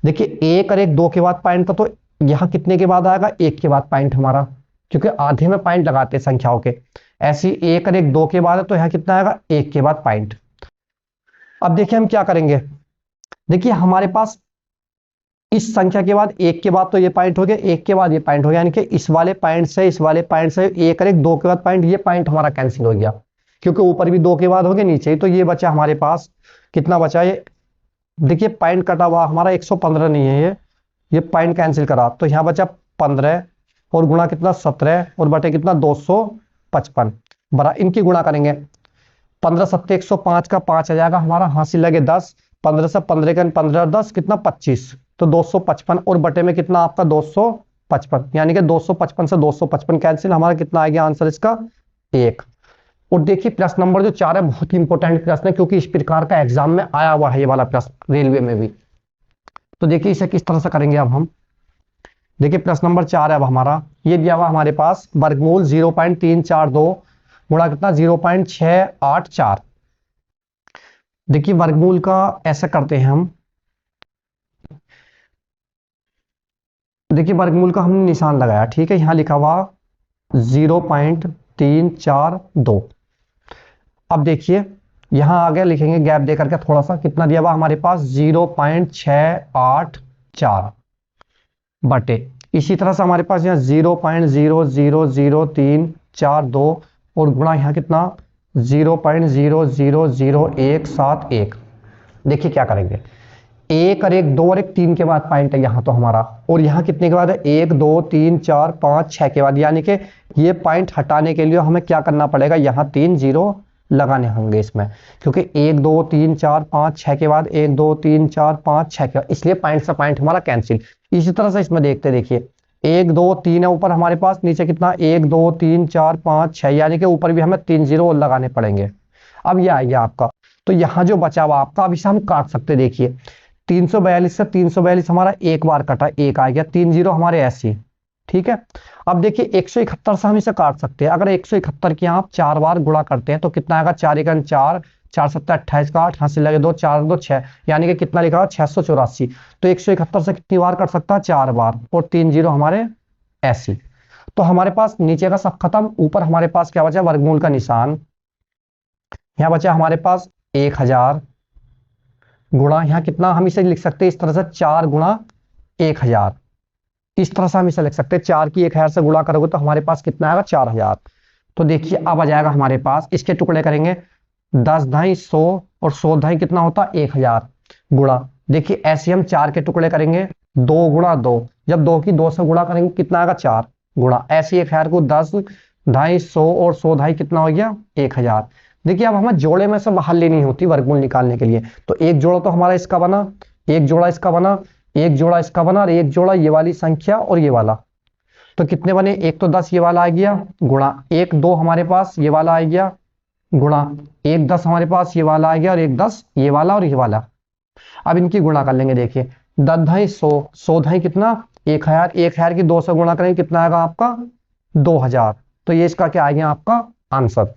देखिए 1 और 1 2 के बाद पॉइंट, तो यहाँ कितने के बाद आएगा 1 के बाद पॉइंट हमारा, क्योंकि आधे में पॉइंट लगाते हैं संख्याओं के। ऐसी 1 और 1 2 के बाद है, तो यहाँ कितना आएगा 1 के बाद पॉइंट। अब देखिए हम क्या करेंगे, देखिए हमारे पास इस संख्या के बाद 1 के बाद तो ये पॉइंट हो गया, 1 के बाद ये पॉइंट हो गया, यानी कि इस वाले पॉइंट से इस वाले पॉइंट से 1 और 1 2 के बाद पॉइंट, ये पॉइंट हमारा कैंसिल हो गया, क्योंकि ऊपर भी 2 के बाद हो गया नीचे ही, तो ये बचा हमारे पास कितना बचा ये, देखिए पॉइंट कटा हुआ हमारा 115 नहीं है ये पॉइंट कैंसिल करा, तो यहाँ बचा 15 और गुणा कितना 17 और बटे कितना 255 बरा, इनकी गुणा करेंगे। 15 7 105 का 5 आ जाएगा हमारा, हासिल लगे 10, 15 से 15 का 15 और 10 कितना 25, तो 255 और बटे में कितना आपका 255, यानी कि 255 से 255 कैंसिल, हमारा कितना आ गया आंसर इसका 1। और देखिए प्रश्न नंबर जो 4 है बहुत ही इंपॉर्टेंट प्रश्न है, क्योंकि इस प्रकार का एग्जाम में आया हुआ है ये वाला प्रश्न रेलवे में भी। तो देखिए इसे किस तरह से करेंगे अब हम। देखिए प्रश्न नंबर 4 है अब हमारा, ये दिया हुआ हमारे पास वर्गमूल 0.342 गुणा कितना 0.684। देखिए वर्गमूल का ऐसा करते हैं हम, देखिए वर्गमूल का हमने निशान लगाया, ठीक है, यहां लिखा हुआ 0.342। अब देखिए यहां आगे लिखेंगे गैप दे करके थोड़ा सा, कितना दिया हुआ हमारे पास 0.684 बटे, इसी तरह से हमारे पास यहाँ 0.000342 और गुणा यहाँ कितना 0.000171। देखिए क्या करेंगे, 1 और 1 2 और 1 3 के बाद पॉइंट है यहाँ तो हमारा, और यहाँ कितने के बाद है 1 2 3 4 5 6 के बाद, यानी कि ये पॉइंट हटाने के लिए हमें क्या करना पड़ेगा, यहाँ 3 0 लगाने होंगे इसमें, क्योंकि 1 2 3 4 5 6 के बाद 1 2 3 4 5 6 के बाद, इसलिए पॉइंट से पॉइंट हमारा कैंसिल। इसी तरह से इसमें देखते देखिए 1 2 3 है ऊपर हमारे पास, नीचे कितना 1 2 3 4 5 6, यानी कि ऊपर भी हमें 3 0 लगाने पड़ेंगे। अब यह आ गया आपका, तो यहाँ जो बचा हुआ आपका, अब इसे हम काट सकते, देखिए 342 से 342 हमारा एक बार कटा, एक आ गया, 3 0 हमारे ऐसे, ठीक है। अब देखिए 171 से हम इसे काट सकते हैं, अगर 171 की आप 4 बार गुणा करते हैं तो कितना आएगा 4 1 4 4 7 28 का 8, हासिल लगे 2 4 2 6, यानी कि कितना लिखा हुआ 684। तो 171 से कितनी बार कर सकता है 4 बार, और 3 0 हमारे ऐसे। तो हमारे पास नीचे का सब खत्म, ऊपर हमारे पास क्या बचा वर्गमूल का निशान, यहाँ बचा हमारे पास 1000 गुणा यहाँ कितना, हम इसे लिख सकते हैं इस तरह से 4 गुणा 1000, इस तरह से हम इसे लिख सकते हैं, 4 की 1000 से गुणा करोगे तो हमारे पास कितना आएगा 4000। तो देखिए अब आ जाएगा हमारे पास, इसके टुकड़े करेंगे 10 ढाई 100 और 100 ढाई कितना होता 1000 गुणा, देखिए ऐसे हम 4 के टुकड़े करेंगे 2 गुणा 2, जब 2 की 2 से गुणा करेंगे कितना आएगा 4 गुणा, ऐसे 1000 को 10 ढाई 100 और 100 ढाई कितना हो गया 1000। देखिए अब हमें जोड़े में से बाहर लेनी होती वर्गमूल निकालने के लिए, तो एक जोड़ा तो हमारा इसका बना, एक जोड़ा इसका बना, एक जोड़ा इसका बना, और एक जोड़ा ये वाली संख्या और ये वाला, तो कितने बने, एक तो 10 ये वाला आ गया गुणा, एक 2 हमारे पास ये वाला आ गया गुणा, एक 10 हमारे पास ये वाला आ गया, और एक 10 ये वाला और ये वाला। अब इनकी गुणा कर लेंगे, देखिए 10 ढाई 100, 100 ढाई कितना 1000, 1000 की 2 से गुणा करेंगे कितना आएगा आपका 2000। तो ये इसका क्या आ गया आपका आंसर।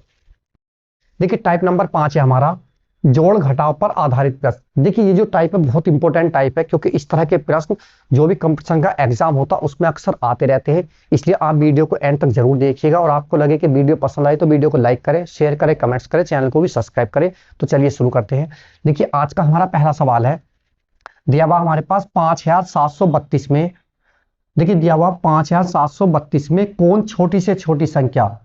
देखिए टाइप नंबर 5 है हमारा, जोड़ घटाव पर आधारित प्रश्न। देखिए ये जो टाइप है बहुत इंपॉर्टेंट टाइप है, क्योंकि इस तरह के प्रश्न जो भी कंपटीशन का एग्जाम होता है उसमें अक्सर आते रहते हैं, इसलिए आप वीडियो को एंड तक जरूर देखिएगा, और आपको लगे कि वीडियो पसंद आए तो वीडियो को लाइक करें, शेयर करें, कमेंट्स करें, चैनल को भी सब्सक्राइब करें। तो चलिए शुरू करते हैं। देखिए आज का हमारा पहला सवाल है, दिया हुआ हमारे पास 5732 में, देखिए दिया हुआ 5732 में कौन छोटी से छोटी संख्या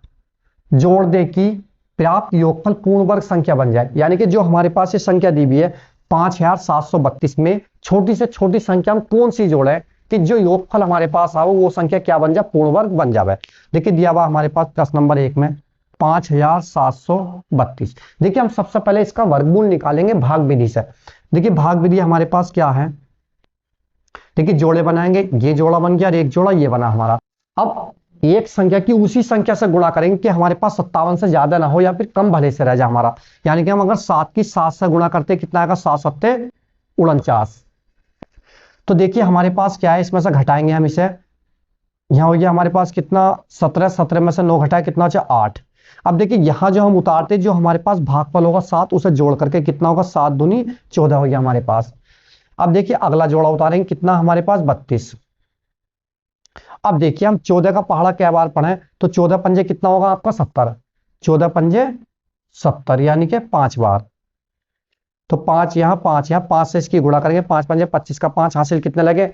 जोड़ दे कि प्राप्त योगफल पूर्ण वर्ग संख्या बन जाए, यानी कि जो हमारे पास ये संख्या दी हुई है 5732 में छोटी से छोटी संख्या हम कौन सी जोड़े कि जो योगफल हमारे पास आवे वो संख्या क्या बन जाए, पूर्ण वर्ग बन जावे। देखिए दिया हुआ हमारे पास प्रश्न नंबर 1 में 5732। देखिए हम सबसे पहले इसका वर्गमूल निकालेंगे भाग विधि से। देखिए भाग विधि हमारे पास क्या है, देखिए जोड़े बनाएंगे, ये जोड़ा बन गया और एक जोड़ा ये बना हमारा। अब एक संख्या की उसी संख्या से गुणा करेंगे कि हमारे पास 57 से ज्यादा ना हो या फिर कम भले से रह जाए हमारा। यानी कि हम अगर 7 की 7 से गुणा करते कितना आएगा, 7 सत्ते 49। तो देखिए हमारे पास क्या है, इसमें से घटाएंगे हम इसे, यहां हो गया हमारे पास कितना 17, 17 में से 9 घटाए कितना हो जाए 8। अब देखिए यहां जो हम उतारते जो हमारे पास भागफल होगा 7 उसे जोड़ करके कितना होगा, 7 दूनी 14 हो गया हमारे पास। अब देखिए अगला जोड़ा उतारेंगे कितना हमारे पास 32। अब देखिए हम 14 का पहाड़ा क्या बार पढ़े तो 14 पंजे कितना होगा आपका 70, 14 पंजे 70 यानी कि 5 बार। तो 5 यहाँ 5 यहाँ 5 से इसकी गुणा करेंगे, 5 पंजे 25 का 5 हासिल कितने लगे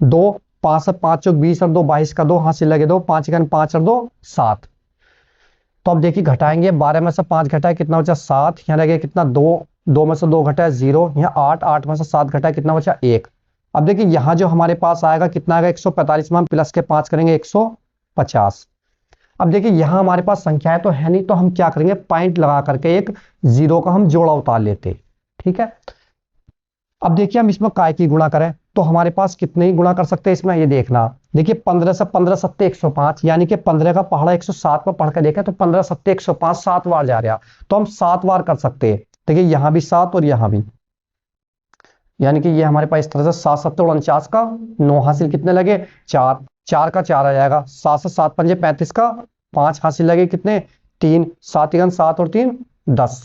2, 5 से 5 चौक 20 और 2 22 का 2 हासिल लगे 2, 5 5 और 2 7। तो अब देखिए घटाएंगे, 12 में से 5 घटाए कितना बचा 7, यहाँ लगे कितना 2, 2 में से 2 घटाए 0, यहाँ 8, 8 में से 7 घटाए कितना बचा 1। अब देखिए यहाँ जो हमारे पास आएगा कितना आएगा 145 में हम प्लस के 5 करेंगे 150। अब देखिए यहाँ हमारे पास संख्याएं तो है नहीं, तो हम क्या करेंगे पॉइंट लगा करके एक 0 का हम जोड़ा उतार लेते, ठीक है। अब देखिए हम इसमें काय की गुणा करें तो हमारे पास कितने ही गुणा कर सकते हैं इसमें, ये देखना। देखिए 15 से 15 सत्ते 105 यानी कि 15 का पहाड़ा 107 में पढ़ के देखें तो 15 सत्ते 105 7 बार जा रहा, तो हम 7 बार कर सकते हैं। देखिए यहाँ भी 7 और यहाँ भी, यानी कि ये हमारे पास इस तरह से 7 सत्ते 49 का 9 हासिल कितने लगे 4, 4 का 4 आ जाएगा, 7 से 7 पंजे 35 का 5 हासिल लगे कितने 3, 7 7 और 3 10।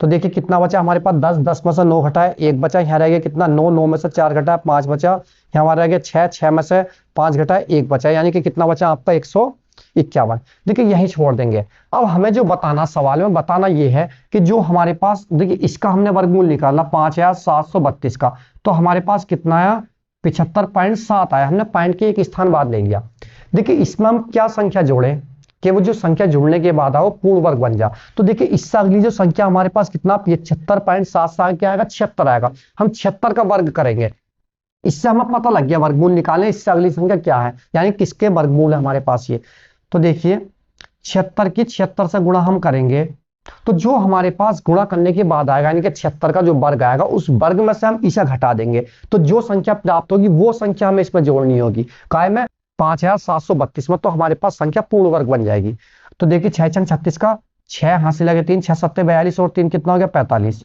तो देखिए कितना बचा हमारे पास 10, 10 में से 9 घटाए 1 बचा, यहाँ रह गया कितना 9, 9 में से 4 घटाए 5 बचा, यहाँ हमारा रह गया 6, 6 में से 5 घटाए 1 बचा, यानी कि कितना बचा आपका 151। देखिए यही छोड़ देंगे। अब हमें जो बताना सवाल में बताना ये है कि जो हमारे पास देखिए इसका हमने वर्गमूल निकाला 5732 का, तो हमारे पास कितना आया 75.7 आया, हमने पॉइंट के एक स्थान बाद ले लिया। देखिए इसमें हम क्या संख्या जोड़े कि वो जो संख्या जुड़ने के बाद आओ पूर्ण वर्ग बन जा। तो देखिए इससे अगली जो संख्या हमारे पास कितना 75.7 क्या आएगा 76 आएगा, हम 76 का वर्ग करेंगे। इससे हमें पता लग गया वर्गमूल निकालें इससे अगली संख्या क्या है, यानी किसके वर्गमूल है हमारे पास ये। तो देखिए 76 की 76 से गुणा हम करेंगे तो जो हमारे पास गुणा करने के बाद आएगा यानी कि 76 का जो वर्ग आएगा उस वर्ग में से हम इसे घटा देंगे, तो जो संख्या प्राप्त होगी वो संख्या हमें इसमें जोड़नी होगी। काय में 5732 में, तो हमारे पास संख्या पूर्ण वर्ग बन जाएगी। तो देखिए 6 छंग 36 का 6 हासिल लगे 3, 6 सत्ते 42 और 3 कितना हो गया 45।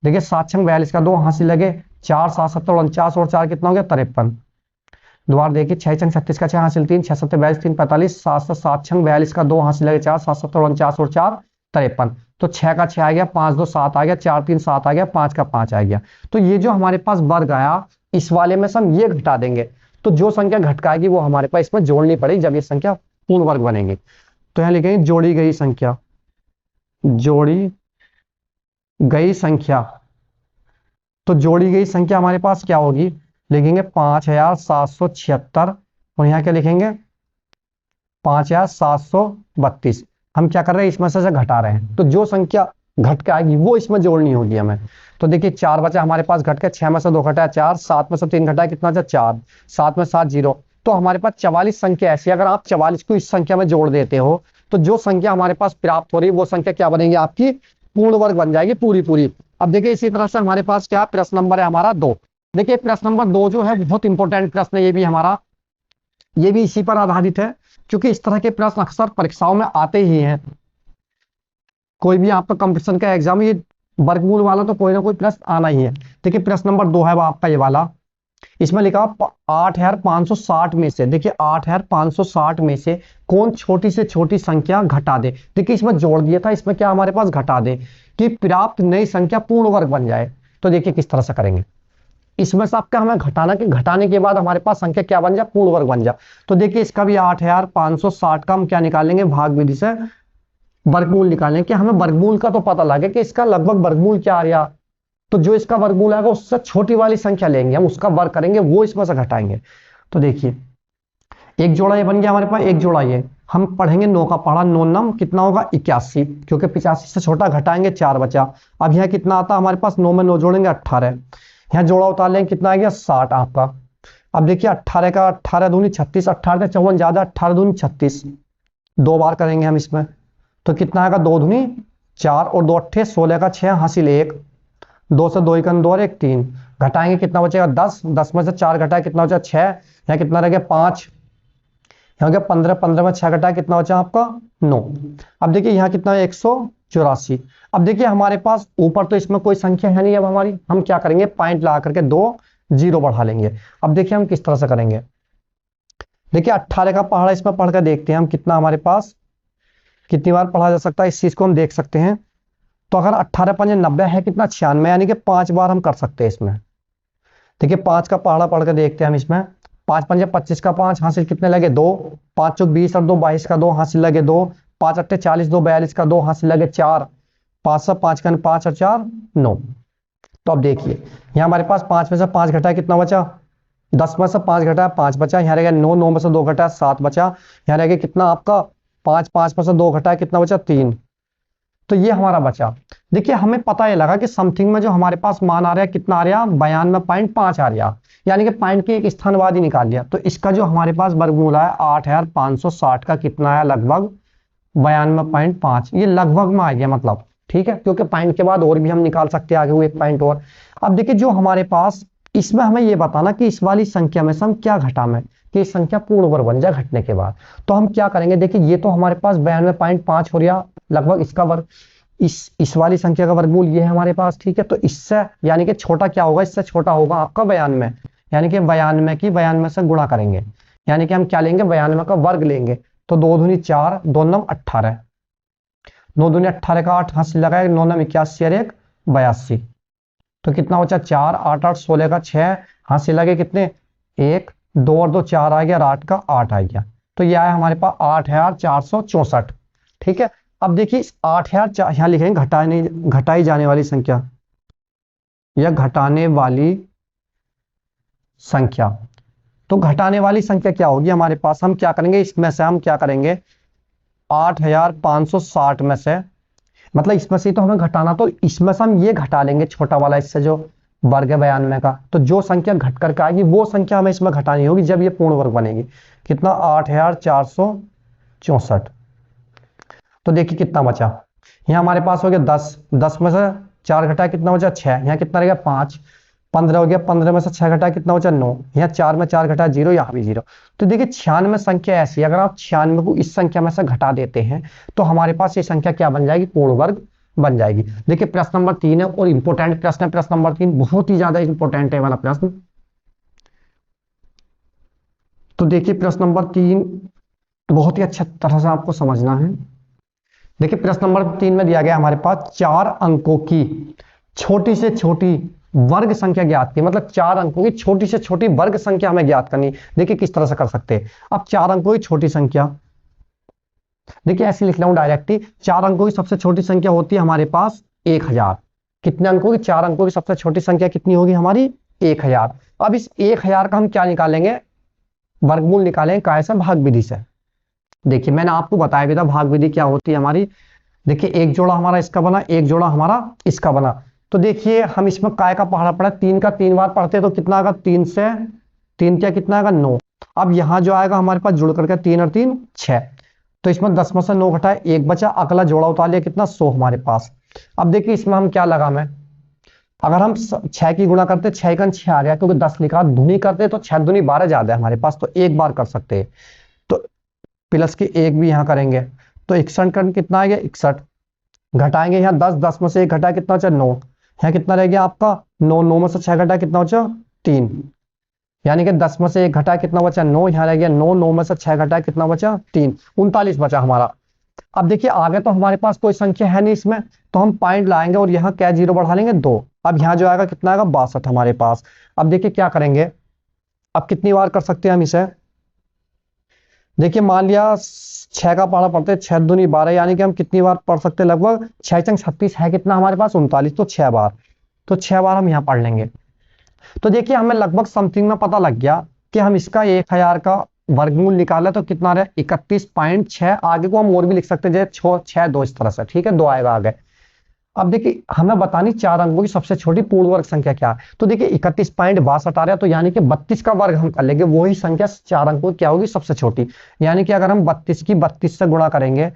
देखिए 7 छंग 42 का 2 हासिल लगे 4, 7 सत्ते 49 और 4 कितना हो गया 53। दोबारा देखिए 6 छंग 36 का 6 हासिल 3, 6 सत्ते 42 3 45, 7 से 7 छंग 42 का 2 हासिल लगे 4, 7 सत्ते 49 और 4 53। तो 6 का 6 आ गया, 5 2 7 आ गया, 4 3 7 आ गया, 5 का 5 आ गया। तो ये जो हमारे पास वर्ग आया इस वाले में से हम ये घटा देंगे, तो जो संख्या घटकाएगी वो हमारे पास इसमें जोड़नी पड़ेगी जब ये संख्या पूर्ण वर्ग बनेगी। तो यहां लिखेंगे जोड़ी गई संख्या, जोड़ी गई संख्या। तो जोड़ी गई संख्या हमारे पास क्या होगी, लिखेंगे 5776 और यहाँ क्या लिखेंगे 5732। हम क्या कर रहे हैं इसमें से घटा रहे हैं, तो जो संख्या घट के आएगी वो इसमें जोड़नी होगी हमें। तो देखिए 4 बचा हमारे पास घट के, 6 में से 2 घटाया 4, 7 में से 3 घटाया कितना बचा 4, 7 में 7 0। तो हमारे पास 44 संख्या ऐसी, अगर आप 44 को इस संख्या में जोड़ देते हो तो जो संख्या हमारे पास प्राप्त हो रही है वो संख्या क्या बनेगी आपकी पूर्ण वर्ग बन जाएगी पूरी पूरी। अब देखिए इसी तरह से हमारे पास क्या प्रश्न नंबर है हमारा 2। देखिए प्रश्न नंबर 2 जो है बहुत इंपॉर्टेंट प्रश्न है, ये भी हमारा ये भी इसी पर आधारित है, क्योंकि इस तरह के प्रश्न अक्सर परीक्षाओं में आते ही हैं। कोई भी आपका कंपटीशन का एग्जाम ये वर्गमूल वाला तो कोई ना कोई प्रश्न आना ही है। देखिए प्रश्न नंबर 2 है वो आपका ये वाला, इसमें लिखा 8560 में से, देखिए 8560 में से कौन छोटी से छोटी संख्या घटा दे। देखिए इसमें जोड़ दिया था, इसमें क्या हमारे पास घटा दे कि प्राप्त नई संख्या पूर्ण वर्ग बन जाए। तो देखिए किस तरह से करेंगे, इसमें से आपका हमें घटाना कि घटाने के बाद हमारे पास संख्या क्या बन जाए पूर्ण वर्ग बन जाए। तो देखिए इसका भी 8560 का हम क्या निकालेंगे भाग विधि से वर्गमूल निकालें कि हमें वर्गमूल का तो पता लगे कि इसका लगभग वर्गमूल क्या आ रहा, तो जो इसका वर्गमूल आएगा उससे छोटी वाली संख्या लेंगे हम, उसका वर्ग करेंगे वो इसमें से घटाएंगे। तो देखिए एक जोड़ा ये बन गया हमारे पास, एक जोड़ा ये, हम पढ़ेंगे 9 का पहाड़ा, 9 नम कितना होगा 81, क्योंकि 85 से छोटा घटाएंगे 4 बचा। अब यहाँ कितना आता है हमारे पास, 9 में 9 जोड़ेंगे 18, यहाँ जोड़ा उतार लेंगे कितना आ गया 60 आपका। अब देखिए 18 का 18 दूनी 36, 18 से 54 ज्यादा, 18 दूनी 36, 2 बार करेंगे हम इसमें, तो कितना आएगा 2 दूनी 4 और 2 अट्ठे 16 का 6 हासिल 1, 2 से 2 1 2 और 1 3, घटाएंगे कितना बचेगा 10, 10 में से 4 घटाए कितना बचा 6, यहाँ कितना रह गया 5, यहाँ हो गया 15, 15 में 6 घटाए कितना बचा आपका 9। अब देखिए यहाँ कितना है 184। अब देखिए हमारे पास ऊपर तो इसमें कोई संख्या है नहीं, अब हमारी हम क्या करेंगे पॉइंट लगा करके 2 0 बढ़ा लेंगे। अब देखिए हम किस तरह से करेंगे, देखिए 18 का पहाड़ा इसमें पढ़ कर देखते हैं हम कितना हमारे पास कितनी बार पढ़ा जा सकता है, इस चीज को हम देख सकते हैं। तो अगर 18 5 90 है कितना 96, यानी कि 5 बार हम कर सकते हैं इसमें। देखिए 5 का पहाड़ा पढ़ कर देखते हैं हम इसमें, 5 5 25 का 5 हासिल कितने लगे 2, 5 चौक 20 और 2 22 का 2 हासिल लगे 2, 5 अट्ठे 40 2 42 का 2 हासिल लगे 4, 5 से 5 का 5 और 4 9। तो अब देखिए यहाँ हमारे पास 5 में से 5 घटाया कितना बचा, 10 में से 5 घटाया 5 बचा, यहाँ रह गया 9, 9 में से 2 घटाया 7 बचा, यहाँ रह गया कितना आपका 5, 5 में से 2 घटाया कितना बचा 3। तो ये हमारा बचा। देखिए हमें पता ये लगा कि समथिंग में जो हमारे पास मान आ रहा है कितना आ रहा, 92.5 आ रहा, यानी कि पॉइंट के एक स्थान बाद ही निकाल लिया। तो इसका जो हमारे पास वर्गमूल है 8560 का कितना आया लगभग 92.5, ये लगभग में आ गया मतलब, ठीक है, क्योंकि पॉइंट के बाद और भी हम निकाल सकते हैं आगे हुए एक पॉइंट और। अब देखिए जो हमारे पास इसमें हमें ये बताना कि इस वाली संख्या में से हम क्या घटाएं कि संख्या पूर्ण वर्ग बन जाए घटने के बाद। तो हम क्या करेंगे, देखिए ये तो हमारे पास 92.5 हो रहा लगभग, इसका वर्ग इस वाली संख्या का वर्गमूल ये है हमारे पास, ठीक है। तो इससे यानी कि छोटा क्या होगा, इससे छोटा होगा आपका 92, यानी कि 92 की 92 से गुणा करेंगे, यानी कि हम क्या लेंगे 92 का वर्ग लेंगे। तो 2 दूनी 4, 2 9 18, 9 दूनी 18 का 8 हासिल लगाए, 9 9 81 और 1 82, तो कितना बचा 4, 8 8 16 का 6 हासिल लगे कितने 1, 2 और 2 4 आ गया और 8 का 8 आ गया। तो यह आया हमारे पास 8464, ठीक है। अब देखिए 8000 यहाँ लिखेंगे घटाई जाने वाली संख्या या घटाने वाली संख्या। तो घटाने वाली संख्या क्या होगी हमारे पास, हम क्या करेंगे इसमें से हम क्या करेंगे 8560 में से, मतलब इसमें से तो हमें घटाना, तो इसमें से हम ये घटा लेंगे छोटा वाला इससे जो वर्ग है 92 का। तो जो संख्या घट करके आएगी वो संख्या हमें इसमें घटानी होगी जब ये पूर्ण वर्ग बनेगी। कितना 8464। तो देखिए कितना बचा, यहाँ हमारे पास हो गया 10, 10 में से 4 घटाया कितना बचा 6, यहाँ कितना रहेगा 5, 15 हो गया, 15 में से 6 घटाया कितना बचा 9, यहाँ 4 में 4 घटाया 0, यहाँ भी 0। तो देखिए 96 संख्या ऐसी है, अगर आप 96 को इस संख्या में से घटा देते हैं तो हमारे पास ये संख्या क्या बन जाएगी, पूर्ण वर्ग बन जाएगी। देखिए प्रश्न नंबर 3 है और इंपोर्टेंट प्रश्न है, प्रश्न नंबर 3 बहुत ही ज्यादा इंपोर्टेंट है वाला प्रश्न। तो देखिए प्रश्न नंबर 3 बहुत ही अच्छा तरह से आपको समझना है। देखिए प्रश्न नंबर 3 में दिया गया हमारे पास 4 अंकों की छोटी से छोटी वर्ग संख्या ज्ञात की, मतलब 4 अंकों की छोटी से छोटी वर्ग संख्या हमें ज्ञात करनी। देखिए किस तरह से कर सकते हैं। अब 4 अंकों की छोटी संख्या, देखिए ऐसे लिख रहा हूं डायरेक्टली, 4 अंकों की सबसे छोटी संख्या होती है हमारे पास 1000। कितने अंकों की, 4 अंकों की सबसे छोटी संख्या कितनी होगी हमारी 1000। अब इस 1000 का हम क्या निकालेंगे, वर्गमूल निकालेंगे कैसे, भाग विधि से। देखिए मैंने आपको बताया भी था भाग विधि क्या होती है हमारी। देखिए एक जोड़ा हमारा इसका बना, एक जोड़ा हमारा इसका बना। तो देखिए हम इसमें काय का पहाड़ा पड़ा, 3 का 3 बार पढ़ते तो कितना आएगा, 3 से 3 क्या कितना आएगा 9। अब यहाँ जो आएगा हमारे पास जुड़ करके 3 और 3 6, तो इसमें 10 में से 9 घटाए 1 बचा, अगला जोड़ा उतार लिया कितना 100 हमारे पास। अब देखिए इसमें हम क्या लगा मैं, अगर हम 6 की गुणा करते 6 का 6 आ गया, क्योंकि 10 लिखा, धुनी करते तो 6 दूनी 12 ज्यादा है हमारे पास, तो एक बार कर सकते हैं। तो प्लस की 1 भी यहाँ करेंगे तो 61 का कितना आ गया 61, घटाएंगे यहाँ 10, 10 में से 1 घटाया कितना बचा 9, यहाँ कितना रह गया आपका 9, 9 में से 6 घटाया कितना बचा 3, यानी कि 10 में से 1 घटाया कितना बचा 9, यहाँ रह गया 9, 9 में से 6 घटाया कितना बचा 3, 39 बचा हमारा। अब देखिए आगे तो हमारे पास कोई संख्या है नहीं इसमें, तो हम पॉइंट लाएंगे और यहाँ क्या 0 बढ़ा लेंगे 2। अब यहाँ जो आएगा कितना आएगा 62 हमारे पास। अब देखिए क्या करेंगे, अब कितनी बार कर सकते हैं हम इसे। देखिए मान लिया 6 का पहाड़ा पढ़ते 6 दूनी 12, यानी कि हम कितनी बार पढ़ सकते हैं, लगभग 6 चंग 36 है कितना हमारे पास 39, तो 6 बार, तो 6 बार हम यहाँ पढ़ लेंगे। तो देखिए हमें लगभग समथिंग में पता लग गया कि हम इसका 1000 का वर्गमूल निकाला तो कितना रहा 31.6। आगे को हम और भी लिख सकते हैं जैसे 6 2 इस तरह से, ठीक है, 2 आएगा आगे। अब देखिए हमें बतानी 4 अंकों की सबसे छोटी पूर्ण वर्ग संख्या क्या है। तो देखिए 31.62 आ रहा है, तो यानी कि 32 का वर्ग हम कर लेंगे, वही संख्या 4 अंकों की क्या होगी सबसे छोटी। यानी कि अगर हम 32 की 32 से गुणा करेंगे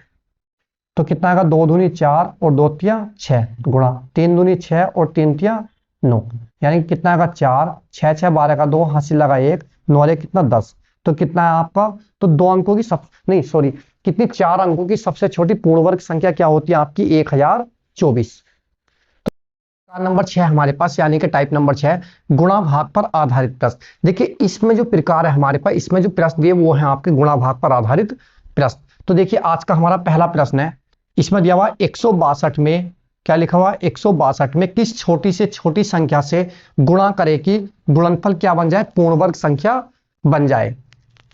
तो कितना आएगा, 2 दूनी 4 और 2 तिया 6 गुणा 3 दूनी 6 और 3 तिया 9, यानी कि कितना आएगा 4 6 6 12 का 2 हासिल लगा 1 9 और 1 कितना 10। तो कितना है आपका, तो 2 अंकों की सब नहीं सॉरी कितनी 4 अंकों की सबसे छोटी पूर्ण वर्ग संख्या क्या होती है आपकी 1024। नंबर 6 हमारे पास यानी कि टाइप नंबर 6 गुणा भाग पर आधारित प्रश्न। देखिए इसमें जो प्रकार है हमारे पास, इसमें जो प्रश्न दिए वो है आपके गुणा भाग पर आधारित प्रश्न। तो देखिए आज का हमारा पहला प्रश्न है, इसमें दिया हुआ 162 में क्या लिखा हुआ, 162 में किस छोटी से छोटी संख्या से गुणा करे कि गुणनफल क्या बन जाए, पूर्ण वर्ग संख्या बन जाए।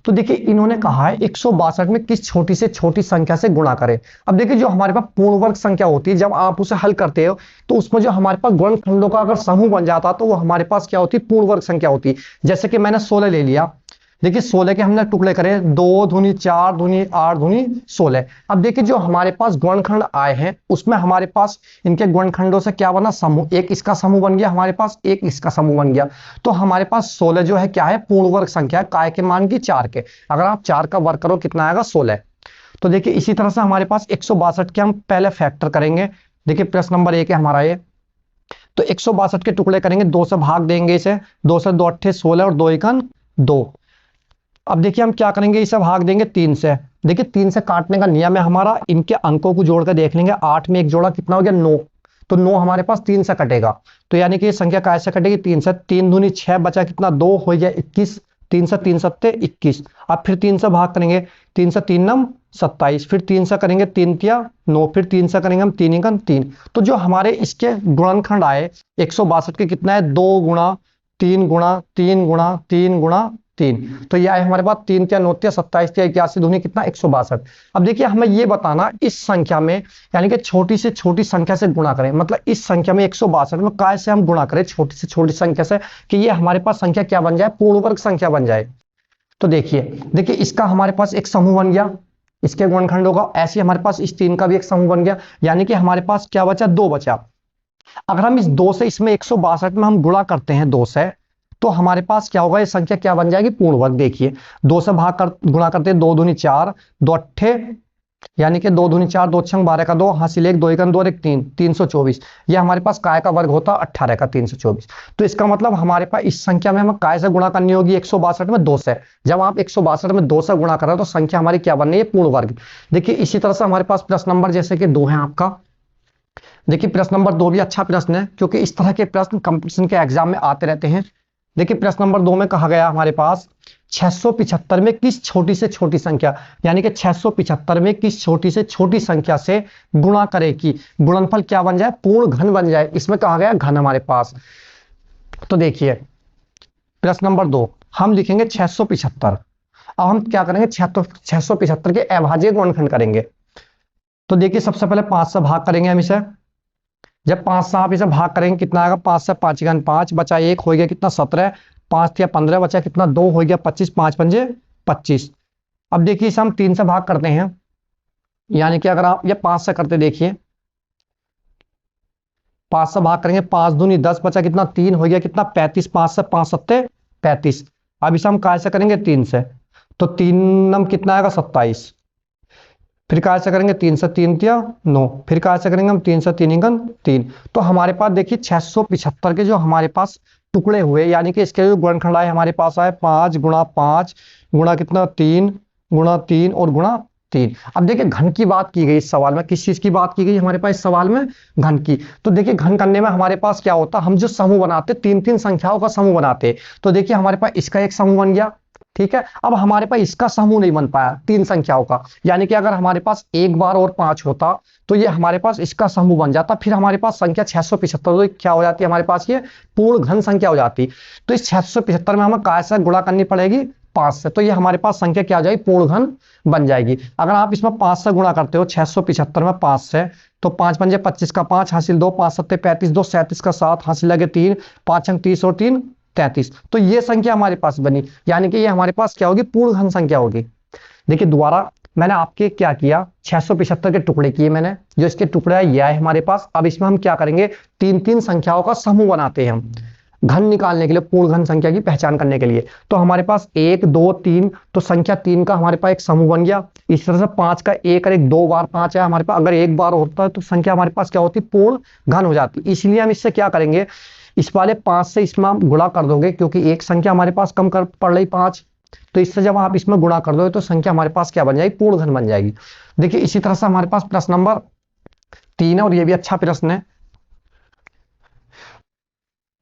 तो देखिए इन्होंने कहा है 162 में किस छोटी से छोटी संख्या से गुणा करें। अब देखिए जो हमारे पास पूर्ण वर्ग संख्या होती है, जब आप उसे हल करते हो तो उसमें जो हमारे पास गुणनखंडों का अगर समूह बन जाता तो वो हमारे पास क्या होती है, पूर्ण वर्ग संख्या होती है। जैसे कि मैंने 16 ले लिया, देखिए 16 के हमने टुकड़े करे 2 दूनी 4 दूनी 8 दूनी 16। अब देखिए जो हमारे पास गुणनखंड आए हैं उसमें हमारे पास इनके गुणनखंडों से क्या बना, समूह, एक इसका समूह बन गया हमारे पास, एक इसका समूह बन गया। तो हमारे पास 16 जो है क्या है, पूर्ण वर्ग संख्या है, काय के मान की 4 के। अगर आप 4 का वर्ग करो कितना आएगा 16। तो देखिए इसी तरह से हमारे पास 162 के हम पहले फैक्टर करेंगे। देखिए प्रश्न नंबर 1 है हमारा ये, तो 162 के टुकड़े करेंगे, 2 से भाग देंगे इसे, 2 से 2 अट्ठे 16 और 2 एकन 2। अब देखिए हम क्या करेंगे, इसे भाग देंगे 3 से। देखिए 3 से काटने का नियम है हमारा, इनके अंकों को जोड़कर देख लेंगे, 8 में एक जोड़ा कितना हो गया 9। तो 9 हमारे पास 3 से कटेगा, तो यानी कि ये संख्या कैसे कटेगी, 3 से। 3 दूनी 6 बचा कितना 2 हो गया 21, 3 से 3 सत्ते 21। अब फिर 3 से भाग करेंगे, 3 से 3 नम 27, फिर 3 से करेंगे 3 तिया 9, फिर 3 से करेंगे हम 3 एकम 3। तो जो हमारे इसके गुणनखंड आए 162 के कितना है, 2 गुणा 3 गुणा 3 गुणा 3 गुणा 3। तो यह है हमारे पास 3 तिया 9 तिया 27 तिया 81 दूनी कितना 162। अब देखिए हमें ये बताना इस संख्या में यानी कि छोटी से छोटी संख्या से गुणा करें, मतलब इस संख्या में 162 में काय से हम गुणा करें छोटी से छोटी संख्या से कि ये हमारे पास संख्या क्या बन जाए, पूर्ण वर्ग संख्या बन जाए। तो देखिए इसका हमारे पास एक समूह बन गया, इसके गुणनखंडों का। ऐसे हमारे पास इस 3 का भी एक समूह बन गया, यानी कि हमारे पास क्या बचा, 2 बचा। अगर हम इस 2 से इसमें 162 में हम गुणा करते हैं 2 से, तो हमारे पास क्या होगा, ये संख्या क्या बन जाएगी, पूर्ण वर्ग। देखिए 2 से भाग कर गुणा करते हैं, 2 दूनी 4 2 अट्ठे यानी कि 2 दूनी 4 2 छंग 12 का 2 हासिल 1 2 एकन 2 और 1 3 324। ये हमारे पास काय का वर्ग होता 18 का 324। तो इसका मतलब हमारे पास इस संख्या में हमें काय से गुणा करनी होगी 162 में 2 से। जब आप 162 में 2 से गुणा कर रहे हो तो संख्या हमारी क्या बननी है, पूर्ण वर्ग। देखिए इसी तरह से हमारे पास प्रश्न नंबर जैसे कि 2 है आपका। देखिए प्रश्न नंबर 2 भी अच्छा प्रश्न है, क्योंकि इस तरह के प्रश्न कंपटीशन के एग्जाम में आते रहते हैं। देखिए प्रश्न नंबर 2 में कहा गया हमारे पास 675 में किस छोटी से छोटी संख्या, यानी कि 675 में किस छोटी से छोटी संख्या से गुणा करे कि गुणनफल क्या बन जाए, पूर्ण घन बन जाए। इसमें कहा गया घन हमारे पास। तो देखिए प्रश्न नंबर 2 हम लिखेंगे 675। अब हम क्या करेंगे, 675 के अभाज्य गुणनखंड करेंगे। तो देखिए सबसे पहले 5 से भाग करेंगे हम इसे। जब 5 से आप इसे भाग करेंगे कितना आएगा, 5 से 5 5 बचा 1 हो गया कितना 17, 5 या 15 बचा कितना 2 हो गया 25, 5 पंजे 25। अब देखिए इसे हम 3 से भाग करते हैं, यानी कि अगर आप ये 5 से करते देखिए 5 से भाग करेंगे, 5 दूनी 10 बचा कितना 3 हो गया कितना 35, 5 से 5 सत्ते 35। अब इसे हम काय से करेंगे 3 से, तो 3 नम कितना आएगा 27, फिर काय से करेंगे 3 से 3 तिया 9, फिर काय से करेंगे हम 3 से 3 एकन 3। तो हमारे पास देखिए 675 के जो हमारे पास टुकड़े हुए, यानी कि इसके जो गुणनखंड आए हमारे पास आए 5 गुणा 5 गुणा कितना 3 गुणा 3 और गुणा 3। अब देखिए घन की बात की गई इस सवाल में, किस चीज की बात की गई हमारे पास इस सवाल में, घन की। तो देखिए घन करने में हमारे पास क्या होता, हम जो समूह बनाते 3 संख्याओं का समूह बनाते। तो देखिए हमारे पास इसका एक समूह बन गया, ठीक है। अब हमारे पास इसका समूह नहीं बन पाया 3 संख्याओं का, यानी कि अगर हमारे पास एक बार और 5 होता तो ये हमारे पास इसका समूह बन जाता, फिर हमारे पास संख्या 675 क्या हो जाती है, हमारे पास ये पूर्ण घन संख्या हो जाती। तो इस 675 में हमें काय से गुणा करनी पड़ेगी 5 से, तो ये हमारे पास संख्या क्या हो जाएगी, पूर्ण घन बन जाएगी। अगर आप इसमें 5 से गुणा करते हो 675 में 5 से, तो 5 पंजे 25 का 5 हासिल 2 5 सत्ते 35 2 37 का 7 हासिल लगे 3 5 अंक 30 और 3 33। तो ये संख्या हमारे पास बनी, यानी कि ये हमारे पास क्या होगी, पूर्ण घन संख्या होगी। देखिए दोबारा मैंने आपके क्या किया, 675 के टुकड़े किए मैंने, जो इसके टुकड़े ये आए हमारे पास। अब इसमें हम क्या करेंगे, तीन तीन संख्याओं का समूह बनाते हैं हम घन निकालने के लिए, पूर्ण घन संख्या की पहचान करने के लिए। तो हमारे पास 1 2 3, तो संख्या 3 का हमारे पास एक समूह बन गया। इस तरह से 5 का एक और एक, 2 बार 5 है हमारे पास, अगर एक बार होता है तो संख्या हमारे पास क्या होती, पूर्ण घन हो जाती। इसलिए हम इससे क्या करेंगे, इस वाले 5 से इसमें हम गुणा कर दोगे, क्योंकि एक संख्या हमारे पास कम कर पड़ रही 5, तो इससे जब आप इसमें गुणा कर दोगे तो संख्या हमारे पास क्या बन जाएगी, पूर्ण घन बन जाएगी। देखिए इसी तरह से हमारे पास प्रश्न नंबर 3 है, और ये भी अच्छा प्रश्न है।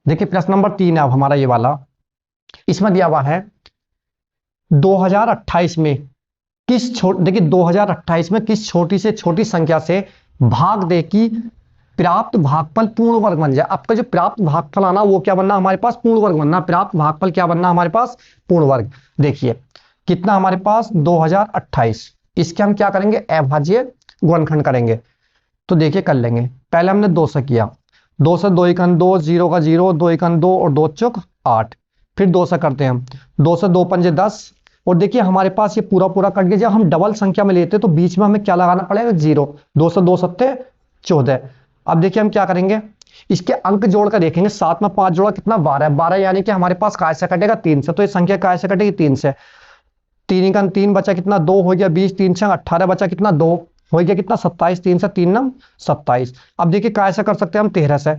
देखिए प्रश्न नंबर 3 है अब हमारा ये वाला, इसमें दिया हुआ है 2028 में देखिए 2028 में किस छोटी से छोटी संख्या से भाग दे कि प्राप्त भागफल पूर्ण वर्ग बन जाए। आपका जो प्राप्त भागफल आना वो क्या बनना, हमारे पास पूर्ण वर्ग बनना, प्राप्त भागफल क्या बनना हमारे पास, पूर्ण वर्ग। देखिए कितना हमारे पास 2028, इसके हम क्या करेंगे, अभाज्य गुणनखंड करेंगे। तो देखिए कर लेंगे, पहले हमने 2 से किया, 2 से 2 एकन 2, 0 का 0, 2 एकन 2 और 2 चौक 8। फिर 2 से करते हैं हम, 2 से 2 पंजे 10, और देखिए हमारे पास ये पूरा पूरा कट गया। जब हम डबल संख्या में लेते तो बीच में हमें क्या लगाना पड़ेगा, 0। 2 से 2 सत्ते 14। अब देखिए हम क्या करेंगे, इसके अंक जोड़ कर देखेंगे, 7 में 5 जोड़ा कितना, 12। 12 यानी कि हमारे पास काय से कटेगा, 3 से। तो ये संख्या काय से कटेगी, 3 से। 3 एकन 3 बचा कितना, 2 हो गया, 20 3 छंग 18 बचा कितना, 2 हो गया कितना, 27। 3 से 3 नम 27। अब देखिए काय से कर सकते हैं हम, 13 से।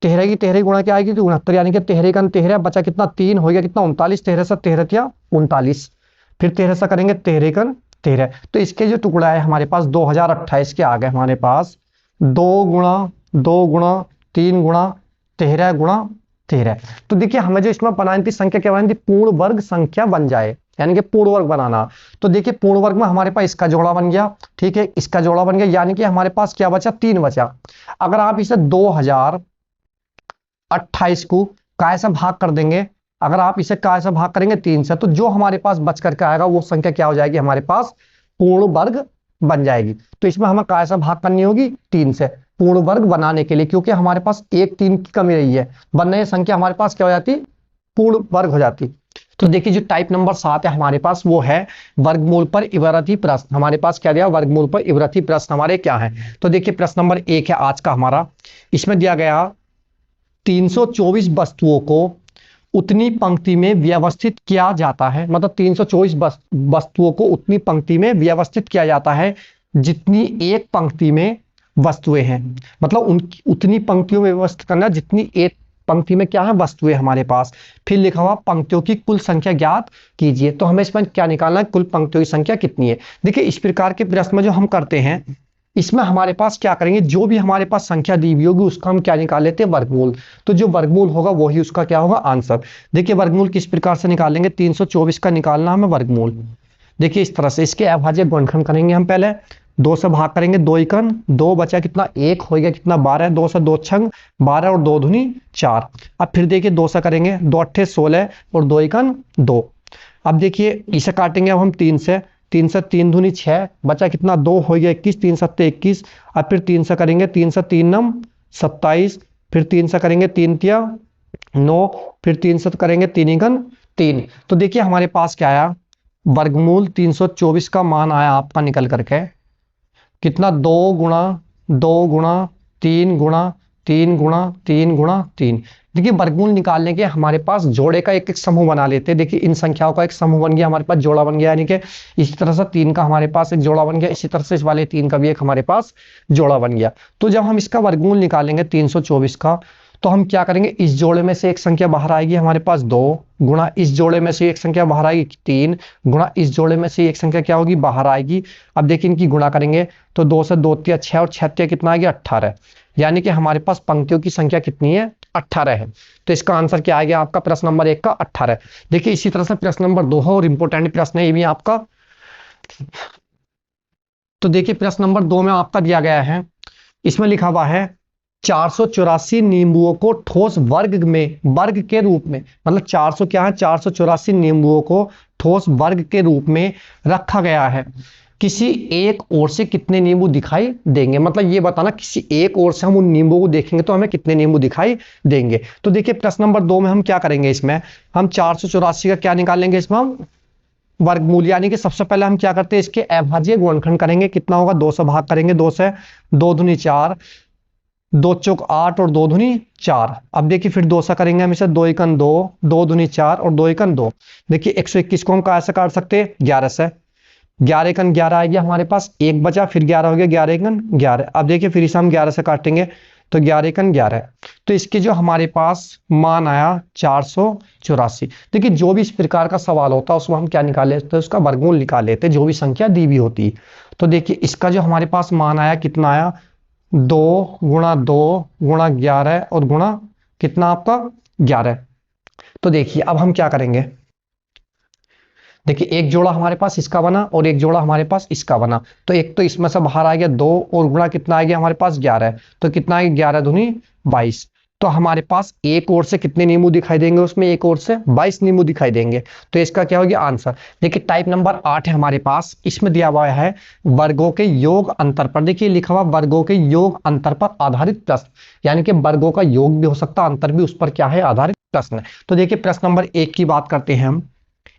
13 की 13 गुणा क्या आएगी, 69, यानी कि 13 का 13 बचा कितना, 3 हो गया कितना, 39। 13 से 13 क्या 39। फिर 13 से करेंगे 13 का 13। तो इसके जो टुकड़ा है हमारे पास 2028 के आ गए हमारे पास 2 गुणा 2 गुणा 3 गुणा 13 गुणा 13। तो देखिए हमें जो इसमें बनानी थी संख्या क्या बनानी थी, पूर्ण वर्ग संख्या बन जाए, यानी कि पूर्ण वर्ग बनाना। तो देखिए पूर्ण वर्ग में हमारे पास इसका जोड़ा बन गया, ठीक है, इसका जोड़ा बन गया, यानी कि हमारे पास क्या बचा, 3 बचा। अगर आप इसे 2028 को काय से भाग कर देंगे, अगर आप इसे काय से भाग करेंगे 3 से, तो जो हमारे पास बच करके आएगा वो संख्या क्या हो जाएगी, हमारे पास पूर्ण वर्ग बन जाएगी। तो इसमें हमें काय से भाग करनी होगी, 3 से, पूर्ण वर्ग बनाने के लिए, क्योंकि हमारे पास 1 3 की कमी रही है, बनने संख्या हमारे पास क्या हो जाती, पूर्ण वर्ग हो जाती। तो देखिए जो टाइप नंबर 7 है हमारे पास वो है वर्गमूल पर इबारती प्रश्न। हमारे पास क्या दिया, वर्गमूल पर इबारती प्रश्न हमारे क्या है। तो देखिए प्रश्न नंबर 1 है आज का हमारा, इसमें दिया गया 324 वस्तुओं को उतनी पंक्ति में व्यवस्थित किया जाता है, मतलब 324 वस्तुओं को उतनी पंक्ति में व्यवस्थित किया जाता है जितनी एक पंक्ति में वस्तुएं हैं, मतलब उनकी उतनी पंक्तियों में व्यवस्थित करना जितनी एक पंक्ति में क्या है, वस्तुएं हमारे पास। फिर लिखा हुआ पंक्तियों की कुल संख्या ज्ञात कीजिए। तो हमें इसमें क्या निकालना है, कुल पंक्तियों की संख्या कितनी है। देखिए इस प्रकार के प्रश्न में जो हम करते हैं, इसमें हमारे पास क्या करेंगे, जो भी हमारे पास संख्या दी हुई होगी उसका हम क्या निकाल लेते हैं, वर्गमूल। तो जो वर्गमूल होगा वही उसका क्या होगा, आंसर। देखिए वर्गमूल किस प्रकार से निकालेंगे, 324 का निकालना हमें वर्गमूल। देखिए इस तरह से इसके अभाज्य गुणनखंड करेंगे हम, पहले 2 से भाग करेंगे, 2 एकन 2 बचा कितना, 1 हो गया कितना, 12। 2 से 2 छंग 12 और 2 धुनी 4। अब फिर देखिए 2 से करेंगे, 2 अट्ठे 16 और 2 एकन 2। अब देखिए इसे काटेंगे अब हम 3 से, 3 से 3 धुनी 6 बचा कितना, 2 हो गया 21। 3 सत्ते 21। अब फिर 3 से करेंगे, 3 से 3 नम 27। फिर 3 से करेंगे 3 तिया 9। फिर 3 से करेंगे 3 एकन 3। तो देखिए हमारे पास क्या आया, वर्गमूल 324 का मान आया आपका निकल करके कितना, 2 गुणा 2 गुणा 3 गुणा 3 गुणा 3 गुणा 3। देखिए वर्गमूल निकालने के हमारे पास जोड़े का एक एक समूह बना लेते हैं। देखिए इन संख्याओं का एक समूह बन गया, हमारे पास जोड़ा बन गया, यानी कि इसी तरह से 3 का हमारे पास एक जोड़ा बन गया, इसी तरह से इस वाले 3 का भी एक हमारे पास जोड़ा बन गया। तो जब हम इसका वर्गमूल निकालेंगे 324 का, तो हम क्या करेंगे, इस जोड़े में से एक संख्या बाहर आएगी हमारे पास 2 गुणा इस जोड़े में से एक संख्या बाहर आएगी 3 गुणा इस जोड़े में से एक संख्या क्या होगी, बाहर आएगी। अब देखिए इनकी गुणा करेंगे तो 2 से 2 तिया 6 और 6 तिया कितना आ गया, 18। यानी कि हमारे पास पंक्तियों की संख्या कितनी है, 18 है। तो इसका आंसर क्या आ गया आपका, प्रश्न नंबर 1 का 18। देखिए इसी तरह से प्रश्न नंबर 2 है और इंपोर्टेंट प्रश्न है ये भी आपका। तो देखिए प्रश्न नंबर 2 में आपका दिया गया है, इसमें लिखा हुआ है 484 नींबुओं को ठोस वर्ग के रूप में, मतलब 400 क्या है, 484 नींबुओं को ठोस वर्ग के रूप में रखा गया है। किसी एक ओर से कितने नींबू दिखाई देंगे, मतलब ये बताना किसी एक ओर से हम उन नींबू को देखेंगे तो हमें कितने नींबू दिखाई देंगे। तो देखिए प्रश्न नंबर 2 में हम क्या करेंगे, इसमें हम 484 का क्या निकाल लेंगे, इसमें हम वर्गमूल, यानी कि सबसे पहले हम क्या करते हैं, इसके अभाज्य गुणनखंड करेंगे। कितना होगा, 2 से भाग करेंगे, 2 से, 2 दूनी 4, 2 चौक 8 और 2 दूनी 4। अब देखिए फिर 2 से करेंगे हम इसे, 2 एकन 2, 2 दूनी 4 और 2 एकन 2। देखिए 121 को हम कैसे काट सकते हैं, 11 से, 11 एकन 11 आ गया हमारे पास, एक बचा, फिर 11 हो गया, 11 एकन 11। अब देखिए फिर इसे हम 11 से काटेंगे तो 11 एकन 11। तो इसके जो हमारे पास मान आया 484। देखिए जो भी इस प्रकार का सवाल होता है उसमें हम क्या निकाल लेते हैं, उसका वर्गमूल निकाल लेते हैं, जो भी संख्या दी हुई होती है। तो देखिए इसका जो हमारे पास मान आया कितना आया, 2 गुणा 2 गुणा 11 और गुणा कितना आपका 11। तो देखिए अब हम क्या करेंगे, देखिए एक जोड़ा हमारे पास इसका बना और एक जोड़ा हमारे पास इसका बना। तो एक तो इसमें से बाहर आ गया 2 और गुणा कितना आ गया हमारे पास 11। तो कितना आ गया, 11 दूनी 22। तो हमारे पास एक ओर से कितने नींबू दिखाई देंगे, उसमें एक ओर से 22 नींबू दिखाई देंगे। तो इसका क्या हो गया आंसर। देखिए टाइप नंबर 8 है हमारे पास, इसमें दिया हुआ है वर्गों के योग अंतर पर। देखिए लिखा हुआ वर्गों के योग अंतर पर आधारित प्रश्न, यानी कि वर्गों का योग भी हो सकता है, अंतर भी उस पर क्या है, आधारित प्रश्न है। तो देखिए प्रश्न नंबर 1 की बात करते हैं हम।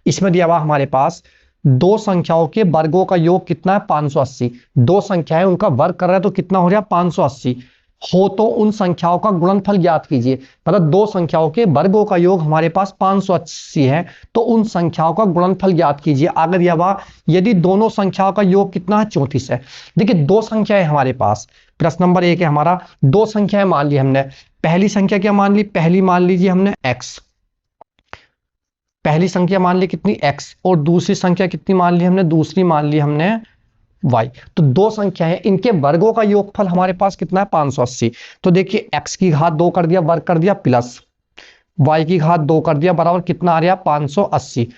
इसमें दिया हुआ हमारे पास दो संख्याओं के वर्गों का योग कितना है, 580। दो संख्याएं उनका वर्ग कर रहे हैं तो कितना हो रहा है, 580। हो तो उन संख्याओं का गुणनफल ज्ञात कीजिए। मतलब दो संख्याओं के वर्गों का योग हमारे पास 580 है, तो उन संख्याओं का गुणनफल ज्ञात कीजिए। आगे दिया हुआ यदि दोनों संख्याओं का योग कितना है, 34 है। देखिए दो संख्याएं हमारे पास, प्रश्न नंबर 1 है हमारा, दो संख्याएं मान ली हमने। पहली संख्या क्या मान ली, पहली मान लीजिए हमने x, पहली संख्या मान ली कितनी x, और दूसरी संख्या कितनी मान ली हमने, दूसरी मान ली हमने y। तो दो संख्या है, इनके वर्गों का योगफल हमारे पास कितना है, 580। तो देखिए x की घात 2 कर दिया, वर्ग कर दिया, प्लस y की घात 2 कर दिया, बराबर कितना आ रहा है, 580।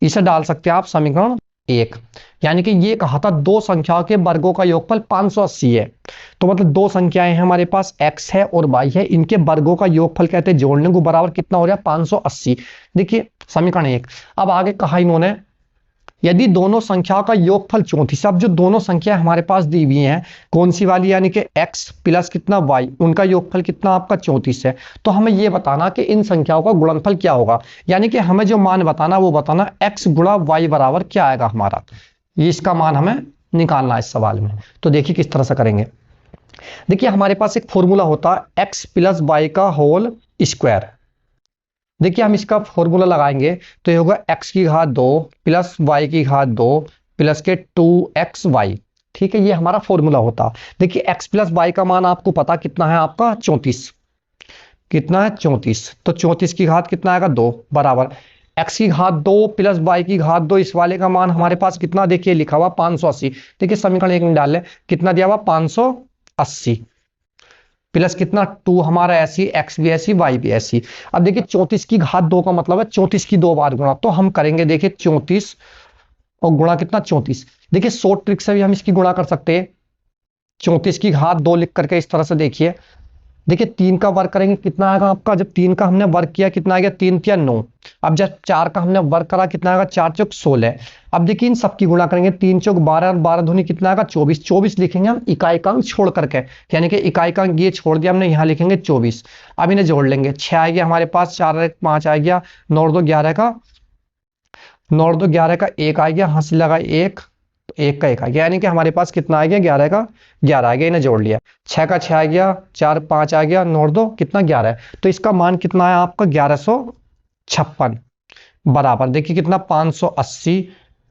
इसे डाल सकते हैं आप समीकरण 1। यानी कि ये कहा था दो संख्याओं के वर्गों का योगफल 580 है। तो मतलब दो संख्याएं हैं हमारे पास, x है और y है, इनके वर्गों का योगफल कहते हैं जोड़ने को, बराबर कितना हो रहा है, 580। देखिए समीकरण 1। अब आगे कहा इन्होंने यदि दोनों संख्याओं का योगफल 34। अब जो दोनों संख्या हमारे पास दी हुई हैं, कौन सी वाली, यानी कि x प्लस कितना y, उनका योगफल कितना आपका 34 है। तो हमें यह बताना कि इन संख्याओं का गुणनफल क्या होगा, यानी कि हमें जो मान बताना वो बताना x गुणा y बराबर क्या आएगा हमारा, ये इसका मान हमें निकालना है इस सवाल में। तो देखिए किस तरह से करेंगे। देखिए हमारे पास एक फॉर्मूला होता है x प्लस वाई का होल स्क्वायर। देखिए हम इसका फॉर्मूला लगाएंगे तो ये होगा x की घात 2 प्लस y की घात 2 प्लस के 2xy। ठीक है, ये हमारा फॉर्मूला होता। देखिए x प्लस y का मान आपको पता कितना है, आपका 34। कितना है, 34। तो 34 की घात कितना आएगा, 2, बराबर x की घात 2 प्लस y की घात 2, इस वाले का मान हमारे पास कितना, देखिए लिखा हुआ 580। देखिए समीकरण 1 में डाल ले, कितना दिया हुआ 580 प्लस कितना 2, हमारा ऐसी x भी ऐसी y भी ऐसी। अब देखिए 34 की घात 2 का मतलब है 34 की 2 बार गुणा। तो हम करेंगे, देखिए 34 और गुणा कितना 34। देखिए शॉर्ट ट्रिक से भी हम इसकी गुणा कर सकते हैं, 34 की घात 2 लिख करके इस तरह से। देखिए देखिए 3 का वर्ग करेंगे कितना आएगा आपका, जब 3 का हमने वर्ग किया कितना आ गया, 3 तिया 9। अब जब 4 का हमने वर्ग करा कितना आएगा, 4 चौक 16। अब देखिए इन सबकी गुणा करेंगे, 3 चौक 12 और 12 दूनी कितना आएगा, 24। 24 लिखेंगे हम इकाई का अंक छोड़ करके, यानी कि इकाई का अंक ये छोड़ दिया हमने, यहाँ लिखेंगे 24। अब इन्हें जोड़ लेंगे, 6 आ गया हमारे पास, 4 और 5 आ गया, 9 और 2 11 का, 9 और 2 11 का 1 आ गया, हंस लगा 1, एक का 1 आ गया, यानी कि हमारे पास कितना आ गया, 11 का 11 आ गया। इन्हें जोड़ लिया, 6 का 6 आ गया, 4 5 आ गया, 9 और 2 कितना 11 है। तो इसका मान कितना है आपका 1156, बराबर देखिए कितना 580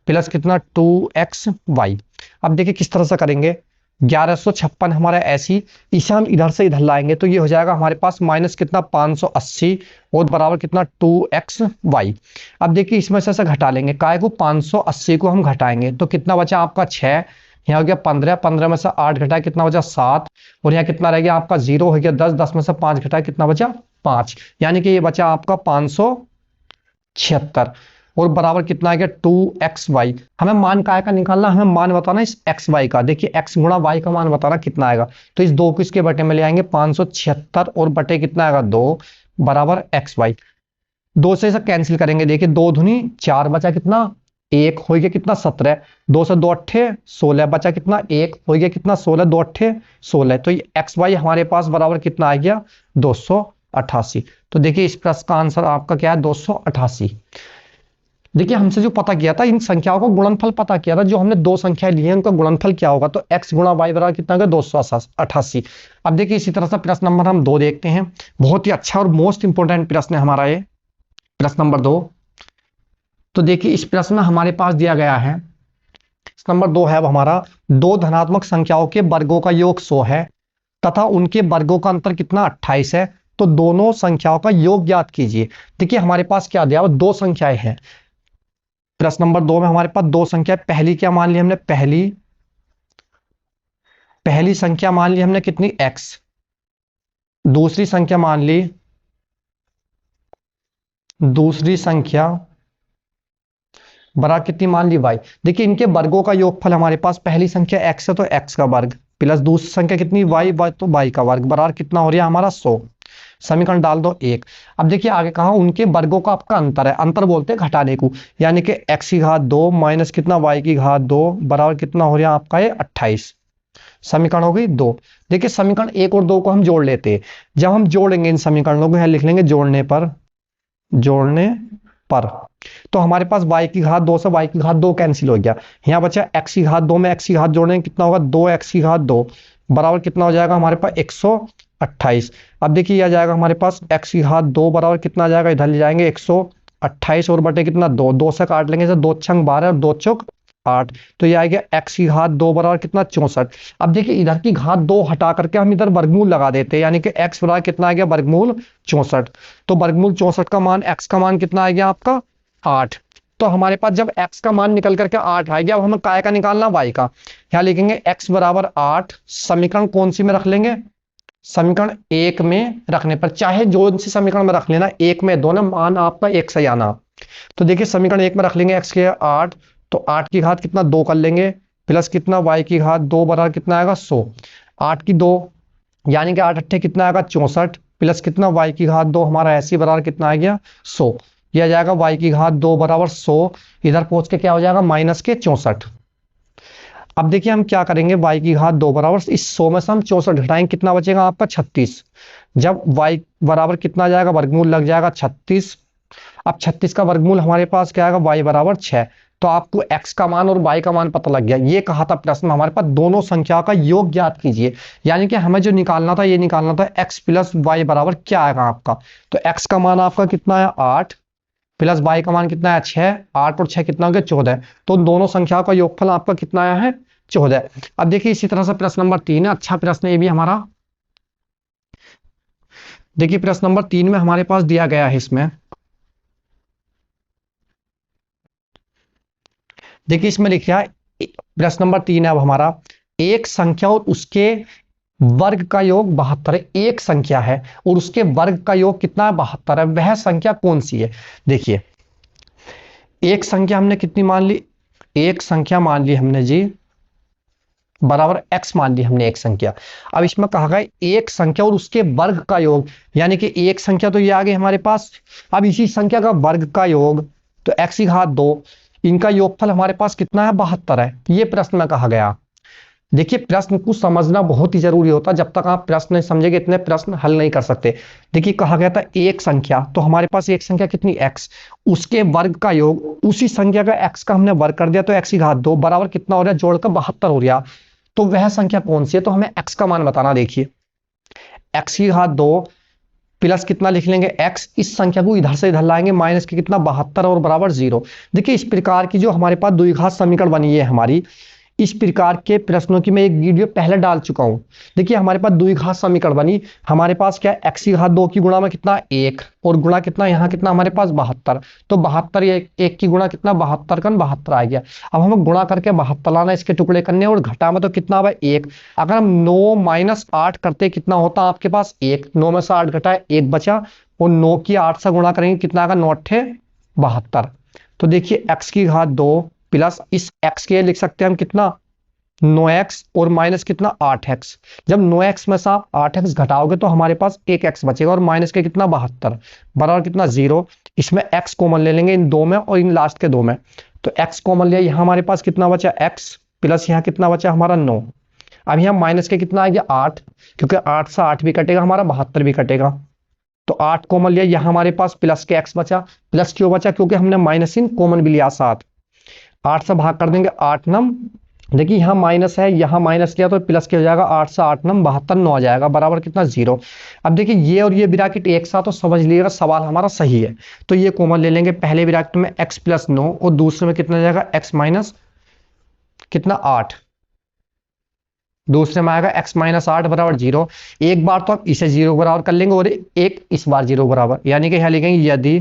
प्लस कितना 2xy। अब देखिए किस तरह से करेंगे, 1156 हमारा ऐसी, इसे हम इधर से इधर लाएंगे तो ये हो जाएगा हमारे पास माइनस कितना 580 और बराबर कितना 2xy। अब देखिए इसमें से घटा लेंगे, काय को 580 को हम घटाएंगे तो कितना बचा आपका 6, यहाँ हो गया 15, 15 में से 8 घटाया कितना बचा 7, और यहाँ कितना रह गया आपका 0 हो गया 10, 10 में से 5 घटाया कितना बचा 5, यानी कि ये बचा आपका 576 और बराबर कितना आ गया 2xy। हमें मान काय का निकालना, हमें मान बताना इस xy का। देखिए x गुणा y का मान बताना कितना आएगा, तो इस 2 को इसके बटे में ले आएंगे, 576 और बटे कितना आएगा 2 बराबर xy। 2 से इसे कैंसिल करेंगे, देखिए 2 दूनी 4 बचा कितना एक हो गया कितना 17, 2 से 2 अट्ठे 16, बचा कितना एक हो गया कितना 16, 2 अट्ठे 16। तो ये एक्स वाई हमारे पास बराबर कितना आ गया 288। तो देखिए इस प्रश्न का आंसर आपका क्या है 288। देखिए हमसे जो पता किया था इन संख्याओं का गुणनफल पता किया था, जो हमने दो संख्याएं ली हैं उनका गुणनफल क्या होगा, तो x गुणा वाई बराबर कितना होगा 288। अब देखिए इसी तरह से प्रश्न नंबर हम 2 देखते हैं। बहुत ही अच्छा और मोस्ट इंपोर्टेंट प्रश्न है हमारा ये प्रश्न नंबर 2। तो देखिए इस प्रश्न में हमारे पास दिया गया है नंबर 2 है अब हमारा, दो धनात्मक संख्याओं के वर्गों का योग 100 है तथा उनके वर्गों का अंतर कितना 28 है, तो दोनों संख्याओं का योग ज्ञात कीजिए। देखिए हमारे पास क्या दिया हुआ, दो संख्याएं हैं। प्रश्न नंबर 2 में हमारे पास दो संख्या, पहली क्या मान ली हमने, पहली संख्या मान ली हमने कितनी x, दूसरी संख्या मान ली, दूसरी संख्या बराबर कितनी मान ली y। देखिए इनके वर्गों का योगफल हमारे पास, पहली संख्या x है तो x का वर्ग प्लस दूसरी संख्या कितनी y तो y का वर्ग बराबर कितना हो रहा है हमारा 100। समीकरण डाल दो 1। अब देखिए आगे कहा उनके वर्गों का आपका अंतर है, अंतर बोलते हैं घटाने को, यानी कि x की घात 2 माइनस कितना y की घात 2 बराबर कितना हो रहा है आपका ये 28। समीकरण हो गई 2। देखिए समीकरण 1 और 2 को हम जोड़ लेते हैं। जब हम जोड़ेंगे इन समीकरणों को, यहां लिख लेंगे जोड़ने पर तो हमारे पास y की घात 2 से y की घात 2 कैंसिल हो गया, यहाँ बचा x की घात 2 में x की घात जोड़ेंगे कितना होगा 2x की घात 2 बराबर कितना हो जाएगा हमारे पास 128। अब देखिए यह जाएगा हमारे पास x की घात 2 बराबर कितना आ जाएगा, इधर ले जाएंगे 128 और बटे कितना 2, 2 से काट लेंगे तो 2 छंग 12 और 2 चौक 8, तो ये आएगा x की घात 2 बराबर कितना 64। अब देखिए इधर की घात 2 हटा करके हम इधर वर्गमूल लगा देते हैं, यानी कि x बराबर कितना आ गया वर्गमूल 64। तो वर्गमूल 64 का मान x का मान कितना आ गया आपका 8। तो हमारे पास जब x का मान निकल करके 8 आ गया, अब हमें काय का निकालना y का, यहाँ लिखेंगे x बराबर 8। समीकरण कौन सी में रख लेंगे, समीकरण 1 में रखने पर, चाहे जो सी समीकरण में रख लेना, 1 में दोनों मान आपका एक सही आना। तो देखिए समीकरण 1 में रख लेंगे x के 8, तो 8 की घात कितना 2 कर लेंगे प्लस कितना y की घात 2 बराबर कितना आएगा 100। 8 की 2 यानी कि 8 अट्ठे कितना आएगा 64 प्लस कितना y की घात 2 हमारा ऐसी बराबर कितना आ गया 100। यह जाएगा y की घात 2 बराबर 100, इधर पहुंच के क्या हो जाएगा माइनस के 64। अब देखिए हम क्या करेंगे, y की घात 2 बराबर इस 100 में से हम 64 घटाएंगे, कितना बचेगा आपका 36। जब y बराबर कितना जाएगा वर्गमूल लग जाएगा 36। अब 36 का वर्गमूल हमारे पास क्या आएगा y बराबर 6। तो आपको x का मान और y का मान पता लग गया। ये कहा था प्रश्न में हमारे पास दोनों संख्या का योग ज्ञात कीजिए, यानी कि हमें जो निकालना था ये निकालना था x प्लस वाई बराबर क्या आएगा आपका, तो x का मान आपका कितना है 8 प्लस y का मान कितना है 6, 8 और 6 कितना हो गया 14। तो दोनों संख्याओं का योगफल आपका कितना आया है 14। अब देखिए इसी तरह से प्रश्न नंबर 3 है, अच्छा प्रश्न ये भी हमारा। देखिए प्रश्न नंबर 3 में हमारे पास दिया गया है, इसमें देखिए इसमें लिख रहा है प्रश्न नंबर 3 है अब हमारा, एक संख्या और उसके वर्ग का योग 72 है। एक संख्या है और उसके वर्ग का योग कितना है 72 है, वह संख्या कौन सी है। देखिए एक संख्या हमने कितनी मान ली, एक संख्या मान ली हमने जी बराबर x मान ली हमने एक संख्या। अब इसमें कहा गया एक संख्या और उसके वर्ग का योग, यानी कि एक संख्या तो ये आ गई हमारे पास, अब इसी संख्या का वर्ग का योग तो x की घात 2, इनका योगफल हमारे पास कितना है 72 है। ये प्रश्न में कहा गया। देखिए प्रश्न को समझना बहुत ही जरूरी होता है, जब तक आप प्रश्न नहीं समझेंगे इतने प्रश्न हल नहीं कर सकते। देखिए कहा गया था एक संख्या, तो हमारे पास एक संख्या कितनी x, उसके वर्ग का योग, उसी संख्या का x का हमने वर्ग कर दिया तो x की घात 2 बराबर कितना हो रहा है जोड़कर 72 हो रहा। तो वह संख्या कौन सी है, तो हमें x का मान बताना। देखिए x की घात 2 प्लस कितना लिख लेंगे x, इस संख्या को इधर से इधर लाएंगे माइनस के कितना 72 और बराबर 0। देखिए इस प्रकार की जो हमारे पास द्विघात समीकरण बनी है हमारी, इस प्रकार के प्रश्नों की मैं एक वीडियो पहले डाल चुका हूं। देखिए हमारे पास द्विघात समीकरण बनी, हमारे पास क्या x की घात 2 की गुणा में कितना 1 और गुणा कितना यहाँ कितना हमारे पास 72, तो 72 एक की गुणा कितना 72 का 72 आ गया। अब हमें गुणा करके 72 लाना, इसके टुकड़े करने और घटा में तो कितना हुआ 1। अगर हम 9 माइनस 8 करते कितना होता आपके पास 1, 9 में से 8 घटाए 1 बचा और 9 की 8 से गुणा करेंगे कितना आएगा 9 अट्ठे 72। तो देखिए x की घात 2 प्लस इस x के लिख सकते हैं हम कितना 9x और माइनस कितना 8x। जब 9x में से आप 8x घटाओगे तो हमारे पास एक x बचेगा और माइनस के कितना 72 बराबर कितना 0। इसमें x कॉमन ले लेंगे इन दो में और इन लास्ट के दो में, तो x कॉमन लिया, यहाँ हमारे पास कितना बचा x प्लस यहाँ कितना बचा हमारा 9। अब यहाँ माइनस के कितना आ गया 8, क्योंकि 8 से 8 भी कटेगा हमारा 72 भी कटेगा, तो 8 कॉमन लिया, यहाँ हमारे पास प्लस के x बचा। प्लस क्यों बचा? क्योंकि हमने माइनस इन कॉमन भी लिया 7। 8 से भाग कर देंगे 8 नम, देखिए यहाँ माइनस है, यहाँ माइनस किया तो प्लस क्या हो जाएगा, 8 से 8 नम 72, 9 आ जाएगा बराबर कितना 0। अब देखिए ये और ये ब्रैकेट एक साथ, तो समझ लीजिएगा सवाल हमारा सही है। तो ये कॉमन ले लेंगे, पहले ब्रैकेट में x प्लस 9 और दूसरे में कितना जाएगा x माइनस कितना 8, दूसरे में आएगा x माइनस 8 बराबर 0। एक बार तो आप इसे 0 बराबर कर लेंगे और एक इस बार 0 बराबर, यानी कि यहाँ लिखेंगे यदि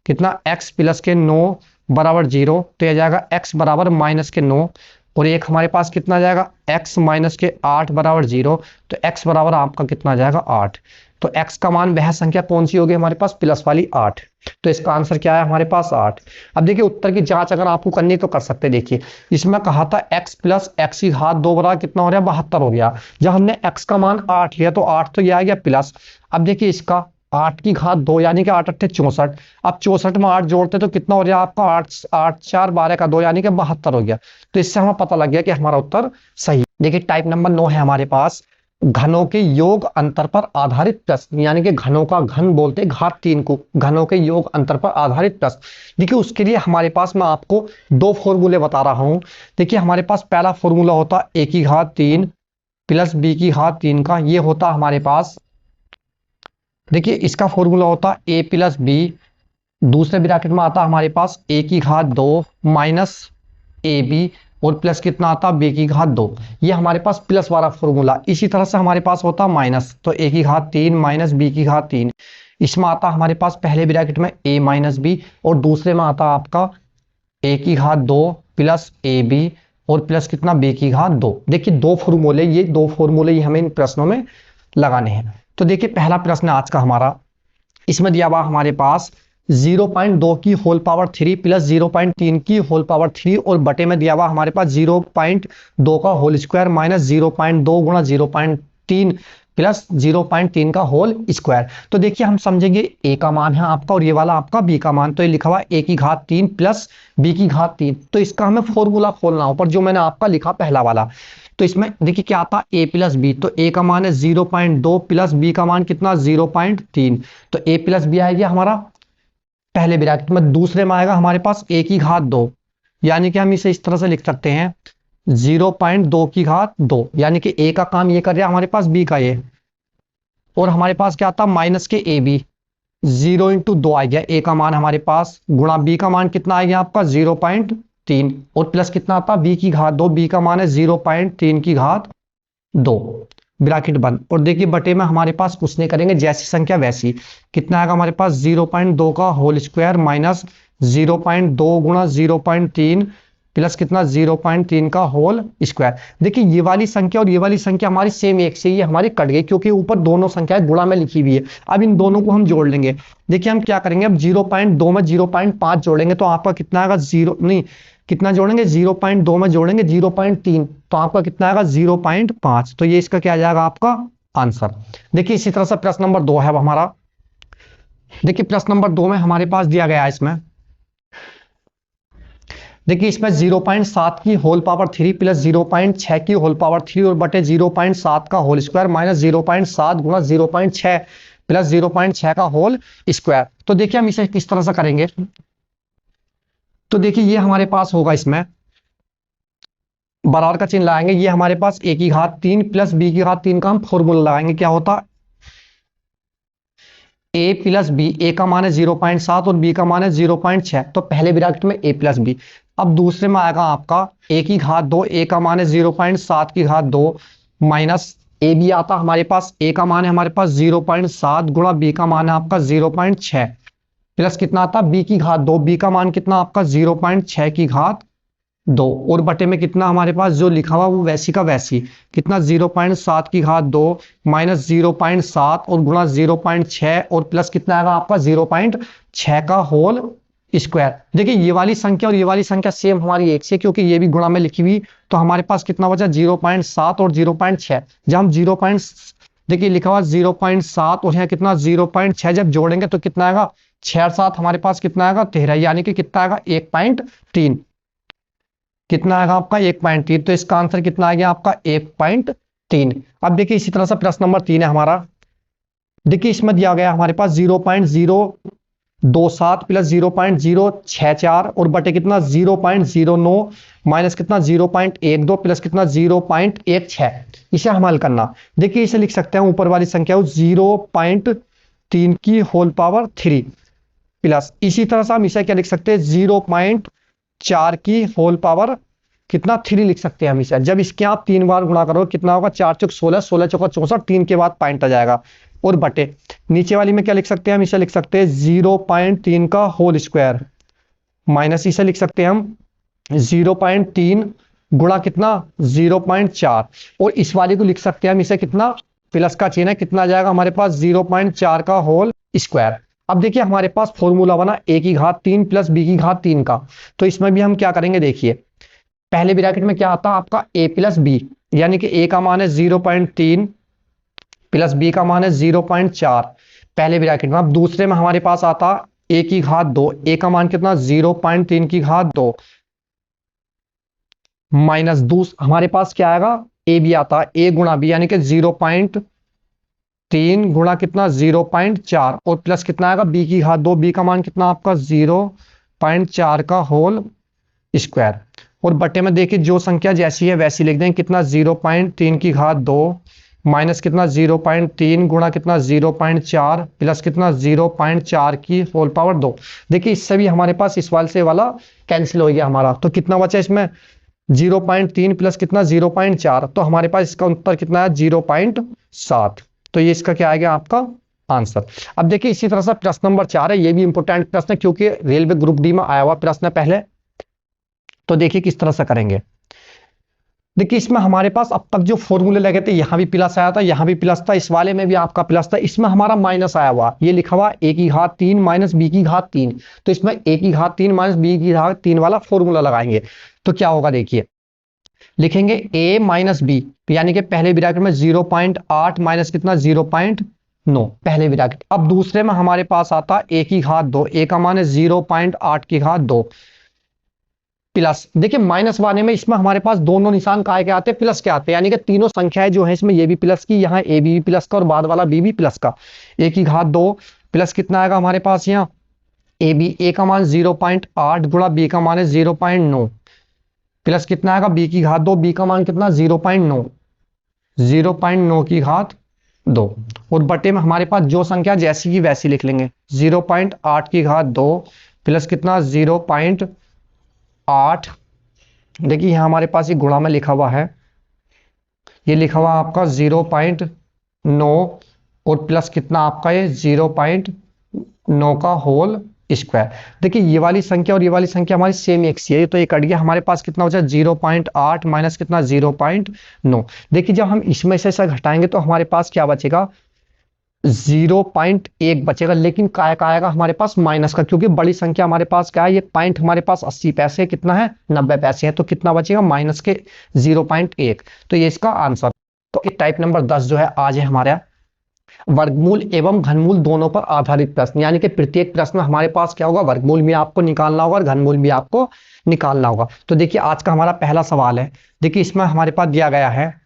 कितना x प्लस के 9 बराबर 0, तो यह जाएगा x बराबर माइनस के 9, और एक हमारे पास कितना जाएगा x माइनस के 8 बराबर 0, तो x बराबर आपका कितना जाएगा 8। तो x का मान वह संख्या कौन सी होगी हमारे पास, प्लस वाली 8। तो इसका आंसर क्या है हमारे पास 8। अब देखिए उत्तर की जांच अगर आपको करनी तो कर सकते हैं। देखिए इसमें कहा था x प्लस x की घात 2 बराबर कितना हो रहा है 72 हो गया। जब हमने x का मान 8 लिया तो 8 तो ये आ गया प्लस। अब देखिए इसका 8 की घात 2 यानी कि 8 अट्ठे 64। अब 64 में 8 जोड़ते तो कितना हो गया आपका 8 8 4 12 का 2 यानी कि 72 हो गया। तो इससे हमें पता लग गया कि हमारा उत्तर सही। देखिए टाइप नंबर 9 है हमारे पास, घनों के योग अंतर पर आधारित प्रश्न, यानी कि घनों का घन बोलते हैं घात 3 को, घनों के योग अंतर पर आधारित प्रश्न। देखिए उसके लिए हमारे पास मैं आपको दो फॉर्मूले बता रहा हूं। देखिए हमारे पास पहला फॉर्मूला होता a की घात 3 प्लस b की घात 3 का, ये होता हमारे पास, देखिए इसका फॉर्मूला होता a प्लस बी, दूसरे ब्रैकेट में आता हमारे पास a की घात 2 माइनस ए बी और प्लस कितना आता b की घात 2। ये हमारे पास प्लस वाला फॉर्मूला। इसी तरह से हमारे पास होता माइनस, तो a की घात 3 माइनस b की घात 3, इसमें आता हमारे पास पहले ब्रैकेट में a माइनस बी और दूसरे में आता आपका a की घात 2 प्लस ए बी और प्लस कितना b की घात 2। देखिए दो फॉर्मूले, ये दो फॉर्मूले ही हमें इन प्रश्नों में लगाने हैं। तो देखिए पहला प्रश्न आज का हमारा, इसमें दिया हुआ हमारे पास 0.2 की होल पावर 3 प्लस 0.3 की होल पावर 3 और बटे में दिया हुआ हमारे पास 0.2 का होल स्क्वायर माइनस 0.2 गुणा 0.3 प्लस 0.3 का होल स्क्वायर। तो देखिए हम समझेंगे a का मान है आपका और ये वाला आपका b का मान, तो ये लिखा हुआ a की घात 3 प्लस b की घात 3। तो इसका हमें फॉर्मूला खोलना ऊपर जो मैंने आपका लिखा पहला वाला। तो इसमें देखिए क्या आता a प्लस बी, तो a का मान है 0.2 प्लस b का मान कितना 0.3, तो a प्लस बी आएगा हमारा पहले ब्रैकेट में, दूसरे में आएगा हमारे पास a की घात 2, यानी कि हम इसे इस तरह से लिख सकते हैं 0.2 की घात 2, यानी कि a का काम ये कर रहा है हमारे पास b का ये, और हमारे पास क्या आता माइनस के ए बी, 0 इंटू 2 आ गया a का मान हमारे पास, गुणा b का मान कितना आ गया आपका 0.3 और प्लस कितना आता b की घात 2, b का मान है 0.3 की घात 2, ब्रैकेट बंद। और देखिए बटे में हमारे पास कुछ नहीं करेंगे, जैसी संख्या वैसी, कितना आएगा हमारे पास 0.2 का होल स्क्वायर माइनस 0.2 गुणा 0.3 प्लस कितना 0.3 का होल स्क्वायर। देखिए ये वाली संख्या और ये वाली संख्या हमारी सेम एक से, ये हमारी कट गई क्योंकि ऊपर दोनों संख्याएं गुणा में लिखी हुई है। अब इन दोनों को हम जोड़ लेंगे। देखिए हम क्या करेंगे, अब 0.2 में 0.5 जोड़ेंगे तो आपका कितना आएगा, जीरो नहीं कितना जोड़ेंगे 0.2 में जोड़ेंगे 0.3, तो आपका कितना आएगा 0.5। तो ये इसका क्या आ जाएगा आपका आंसर। देखिए इसी तरह से प्रश्न नंबर 2 है हमारा। देखिए प्रश्न नंबर 2 में हमारे पास दिया गया है, इसमें देखिए इसमें 0.7 की होल पावर 3 प्लस 0.6 की होल पावर 3 और बटे 0.7 का होल स्क्वायर माइनस 0.7 गुणा 0.6 प्लस 0.6 का होल स्क्वायर। तो देखिए हम इसे किस तरह से करेंगे, तो देखिए ये हमारे पास होगा, इसमें बराबर का चिन्ह लगाएंगे, ये हमारे पास a की घात 3 प्लस b की घात 3 का हम फॉर्मूला लगाएंगे। क्या होता a प्लस बी, a का मान है 0.7 और b का मान है 0.6, तो पहले ब्रैकेट में a प्लस बी। अब दूसरे में आएगा आपका a की घात 2, a का मान है 0.7 की घात 2 माइनस ए बी आता हमारे पास, a का मान है हमारे पास 0.7 गुणा b का मान है आपका 0.6 प्लस कितना आता b की घात 2, b का मान कितना आपका 0.6 की घात 2 और बटे में कितना हमारे पास जो लिखा हुआ वो वैसी का वैसी, कितना 0.7 की घात 2 माइनस 0.7 और गुणा 0.6 और प्लस कितना आएगा आपका 0.6 का होल स्क्वायर। देखिए ये वाली संख्या और ये वाली संख्या सेम हमारी एक से, क्योंकि ये भी गुणा में लिखी हुई, तो हमारे पास कितना बचा 0.7 और 0.6। जब हम देखिए लिखा हुआ 0.7 और यहाँ कितना 0.6 जब जोड़ेंगे तो कितना आएगा 6 और 7 हमारे पास कितना आएगा 13, यानी कि कितना आएगा 1.3। कितना आएगा आपका 1.3, तो इसका आंसर कितना आ गया आपका 1.3। अब देखिए इसी तरह से प्रश्न नंबर 3 है हमारा। देखिए इसमें दिया गया हमारे पास 0.027 प्लस 0.064 और बटे कितना 0.09 माइनस कितना 0.12 प्लस कितना 0.16। इसे हम हल करना। देखिए इसे लिख सकते हैं ऊपर वाली संख्या 0.3 की होल पावर 3 प्लस इसी तरह से हम इसे क्या लिख सकते हैं 0.4 की होल पावर कितना 3 लिख सकते हैं हम इसे। जब इसके आप 3 बार गुणा करो कितना होगा 4 चौक 16, 16 चौका 64, 3 के बाद पॉइंट आ जाएगा और बटे नीचे वाली में क्या लिख सकते हैं हम इसे लिख सकते हैं 0.3 का होल स्क्वायर माइनस इसे लिख सकते हैं हम 0.3 गुणा कितना 0.4 और इस वाली को लिख सकते हैं हम इसे कितना प्लस का चिन्ह है कितना आ जाएगा हमारे पास 0.4 का होल स्क्वायर। अब देखिए हमारे पास फॉर्मूला बना a की घात 3 प्लस b की घात 3 का, तो इसमें भी हम क्या करेंगे देखिए पहले ब्रैकेट में क्या आता है आपका a प्लस बी, यानी कि a का मान है 0.3 प्लस b का मान है 0.4 पहले ब्रैकेट में। अब दूसरे में हमारे पास आता a की घात 2, a का मान कितना 0.3 की घात 2 माइनस हमारे पास क्या आएगा a भी आता है a गुणा b, यानी कि 0.3 गुणा कितना 0.4 और प्लस कितना आएगा b की घात 2, b का मान कितना आपका 0.4 का होल स्क्वायर और बटे में देखिए जो संख्या जैसी है वैसी लिख दें कितना 0.3 की घात 2 माइनस कितना 0.3 गुणा कितना 0.4 प्लस कितना 0.4 की होल पावर 2। देखिए इससे भी हमारे पास इस वाले से वाला कैंसिल हो गया हमारा, तो कितना बचा इसमें 0.3 प्लस कितना 0.4, तो हमारे पास इसका उत्तर कितना है 0.7। तो ये इसका क्या आएगा आपका आंसर। अब देखिए इसी तरह से प्रश्न नंबर 4 है, ये भी इंपोर्टेंट प्रश्न है क्योंकि रेलवे ग्रुप डी में आया हुआ प्रश्न है पहले। तो देखिए किस तरह से करेंगे। देखिए इसमें हमारे पास अब तक जो फॉर्मूले लगे थे यहां भी प्लस आया था, यहां भी प्लस था, इस वाले में भी आपका प्लस था, इसमें हमारा माइनस आया हुआ, ये लिखा हुआ a की घात 3 माइनस b की घात 3, तो इसमें a की घात 3 माइनस b की घात 3 वाला फॉर्मूला लगाएंगे। तो क्या होगा देखिए लिखेंगे a माइनस b, यानी कि पहले ब्रैकेट में 0.8 माइनस कितना 0.9 पहले ब्रैकेट। अब दूसरे में हमारे पास आता a की घात 2, a का मान है 0.8 की घात 2 प्लस देखिए माइनस वाले में इसमें हमारे पास दोनों निशान काय के आते हैं प्लस के आते हैं, यानी कि तीनों संख्याएं जो है इसमें ये भी प्लस की, यहाँ ए भी प्लस का और बाद वाला बी भी प्लस का। ए की घात 2 प्लस कितना आएगा हमारे पास यहाँ ए बी, ए का मान 0.8 गुणा बी का मान है 0.9 प्लस कितना आएगा बी की घात 2, बी का मान कितना 0.9 की घात 2 और बटे में हमारे पास जो संख्या जैसी की वैसी लिख लेंगे 0.8 की घात 2 प्लस कितना 0.8। देखिए यहां हमारे पास ये गुणा में लिखा हुआ है, ये लिखा हुआ आपका 0.9 और प्लस कितना आपका ये 0.9 का होल स्क्वायर। देखिए ये वाली संख्या और ये वाली संख्या हमारी सेम एक सी है, तो ये कट गया, हमारे पास कितना हो जाए 0.8 माइनस कितना 0.9। देखिए जब हम इसमें से घटाएंगे तो हमारे पास क्या बचेगा 0.1 बचेगा, लेकिन काय का आएगा हमारे पास माइनस का, क्योंकि बड़ी संख्या हमारे पास क्या है, ये पॉइंट हमारे पास 80 पैसे कितना है 90 पैसे है, तो कितना बचेगा माइनस के 0.1। तो ये इसका आंसर। तो ये टाइप नंबर 10 जो है आज है हमारा वर्गमूल एवं घनमूल दोनों पर आधारित प्रश्न, यानी कि प्रत्येक प्रश्न हमारे पास क्या होगा वर्गमूल भी आपको निकालना होगा और घनमूल भी आपको निकालना होगा। तो देखिए आज का हमारा पहला सवाल है, देखिए इसमें हमारे पास दिया गया है,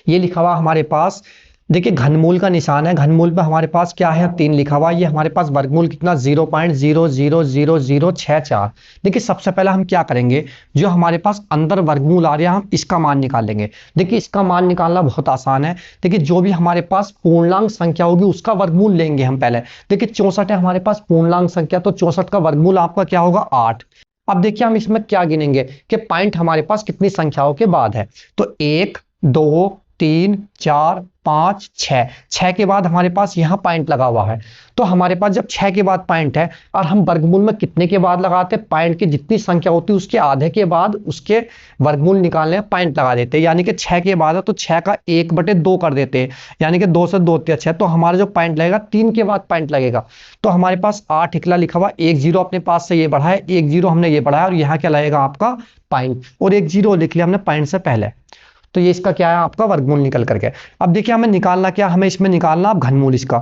ये लिखा हुआ हमारे पास, देखिए घनमूल का निशान है, घनमूल पे हमारे पास क्या है 3 लिखा हुआ, ये हमारे पास वर्गमूल कितना 0.0000064। देखिए सबसे पहले हम क्या करेंगे, जो हमारे पास अंदर वर्गमूल आ रहा है हम इसका मान निकाल लेंगे। देखिए इसका मान निकालना बहुत आसान है, देखिए जो भी हमारे पास पूर्णांक संख्या होगी उसका वर्गमूल लेंगे हम पहले। देखिए 64 है हमारे पास पूर्णांक संख्या, तो 64 का वर्गमूल आपका क्या होगा 8। अब देखिए हम इसमें क्या गिनेंगे कि पॉइंट हमारे पास कितनी संख्याओं के बाद है, तो 1 2 3 4 5 6, 6 के बाद हमारे पास यहाँ पॉइंट लगा हुआ है। तो हमारे पास जब 6 के बाद पॉइंट है और हम वर्गमूल में कितने के बाद लगाते हैं, पॉइंट की जितनी संख्या होती है उसके आधे के बाद उसके वर्गमूल निकालने में पॉइंट लगा देते हैं। यानी कि 6 के बाद है तो 6 का 1/2 कर देते हैं, यानी कि 2 से 2 6। तो हमारा जो पॉइंट लगेगा 3 के बाद पॉइंट लगेगा। तो हमारे पास 8 इकला लिखा हुआ, 1 0 अपने पास से ये बढ़ा है, 1 0 हमने ये बढ़ाया और यहाँ क्या लगेगा आपका पॉइंट, और 1 0 लिख लिया हमने पॉइंट से पहले। तो ये इसका क्या है आपका वर्गमूल निकल करके। अब देखिए हमें निकालना क्या, हमें इसमें निकालना अब घनमूल इसका।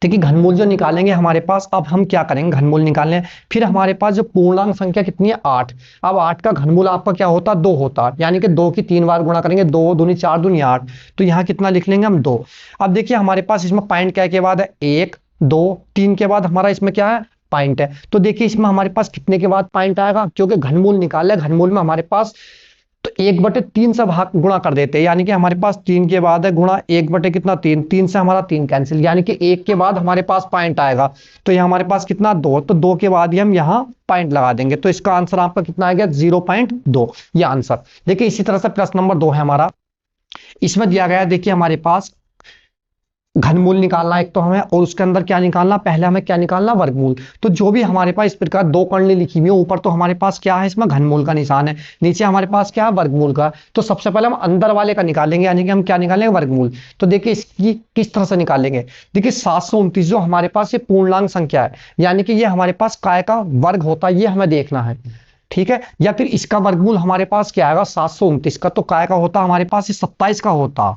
देखिए घनमूल जो निकालेंगे हमारे पास, अब हम क्या करेंगे घनमूल निकालने, फिर हमारे पास जो पूर्णांक संख्या कितनी है 8। अब 8 का घनमूल आपका क्या होता है 2 होता है, यानी कि 2 की 3 बार गुणा करेंगे, 2 दूनी 4 दूनी 8, तो यहाँ कितना लिख लेंगे हम 2। अब देखिए हमारे पास इसमें पॉइंट क्या के बाद है 1 2 3 के बाद हमारा इसमें क्या है पॉइंट है। तो देखिए इसमें हमारे पास कितने के बाद पॉइंट आएगा, क्योंकि घनमूल निकाले, घनमूल में हमारे पास तो 1/3 से भाग गुणा कर देते हैं, यानी कि हमारे पास 3 के बाद है गुणा 1 कितना 3, 3 से हमारा 3 कैंसिल, यानी कि 1 के बाद हमारे पास पॉइंट आएगा। तो ये हमारे पास कितना 2, तो 2 के बाद ही हम यहाँ पॉइंट लगा देंगे। तो इसका आंसर आपका कितना आ गया 0.2, ये आंसर। देखिए इसी तरह से प्रश्न नंबर 2 है हमारा, इसमें दिया गया है देखिए हमारे पास घनमूल निकालना एक तो हमें, और उसके अंदर क्या निकालना, पहले हमें क्या निकालना वर्गमूल। तो जो भी हमारे पास इस प्रकार 2 कॉर्नर लिखी हुई है, ऊपर तो हमारे पास क्या है इसमें घनमूल का निशान है, नीचे हमारे पास क्या है वर्गमूल का। तो सबसे पहले हम अंदर वाले का निकालेंगे, यानी कि हम क्या निकालेंगे वर्गमूल। तो देखिए इसकी किस तरह से निकालेंगे, देखिए 729 जो हमारे पास ये पूर्णांक संख्या है, यानी कि ये हमारे पास काय का वर्ग होता है, ये हमें देखना है, ठीक है। या फिर इसका वर्गमूल हमारे पास क्या आएगा 729 का, तो काय का होता हमारे पास ये 27 का होता,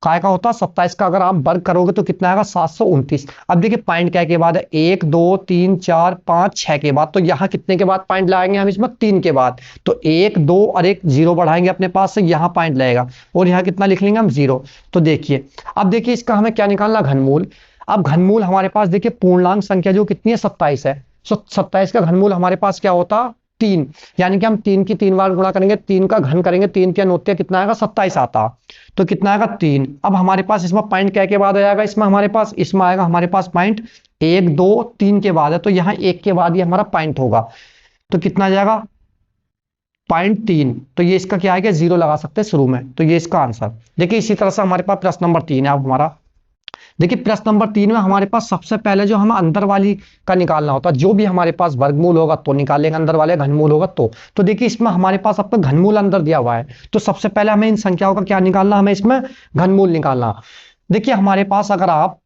काय का होता 27 का, अगर आप वर्ग करोगे तो कितना आएगा 729। अब देखिए पॉइंट क्या के बाद है 1 2 3 4 5 6 के बाद, तो यहाँ कितने के बाद पॉइंट लगाएंगे हम इसमें 3 के बाद, तो 1 2 और 1 0 बढ़ाएंगे अपने पास से, यहाँ पॉइंट लगेगा और यहाँ कितना लिख लेंगे हम 0। तो देखिए अब देखिए इसका हमें क्या निकालना घनमूल। अब घनमूल हमारे पास देखिए पूर्णांक संख्या जो कितनी है 27 है, तो 27 का घनमूल हमारे पास क्या होता 3, यानी कि हम 3 की 3 बार गुणा करेंगे, 3 का घन करेंगे, 3 के नोते कितना आएगा 27 आता, तो कितना आएगा 3। अब हमारे पास इसमें पॉइंट क्या के बाद आ जाएगा, इसमें हमारे पास इसमें आएगा हमारे पास पॉइंट 1 2 3 के बाद है, तो यहाँ 1 के बाद ये हमारा पॉइंट होगा, तो कितना आ जाएगा 0.3। तो ये इसका क्या आएगा 0 लगा सकते हैं शुरू में, तो ये इसका आंसर। देखिए इसी तरह से हमारे पास प्रश्न नंबर 3 है अब हमारा। देखिए प्रश्न नंबर 3 में हमारे पास सबसे पहले जो हमें अंदर वाली का निकालना होता है, जो भी हमारे पास वर्गमूल होगा तो निकालेंगे, अंदर वाले घनमूल होगा तो देखिए इसमें हमारे पास अब तक घनमूल अंदर दिया हुआ है, तो सबसे पहले हमें इन संख्याओं का क्या निकालना, हमें इसमें घनमूल निकालना। देखिए हमारे पास अगर आप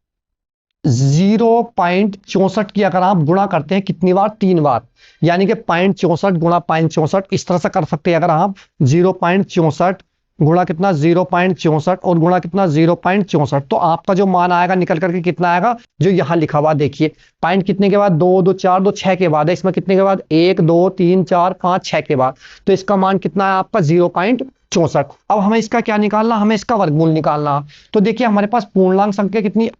0.64 की अगर आप गुणा करते हैं कितनी बार 3 बार, यानी कि 0.64 गुणा 0.64 इस तरह से कर सकते हैं। अगर आप 0.64 गुणा कितना 0.64 और गुणा कितना 0.64, तो आपका जो मान आएगा निकल करके कितना आएगा, जो यहाँ लिखा हुआ देखिए पॉइंट कितने के बाद 2 2 4 2 6 के बाद है, इसमें कितने के बाद 1 2 3 4 5 6 के बाद, तो इसका मान कितना है आपका 0.64। अब हमें इसका क्या निकालना, हमें इसका वर्गमूल निकालना। तो देखिए हमारे पास पूर्णांक संख्या कितनी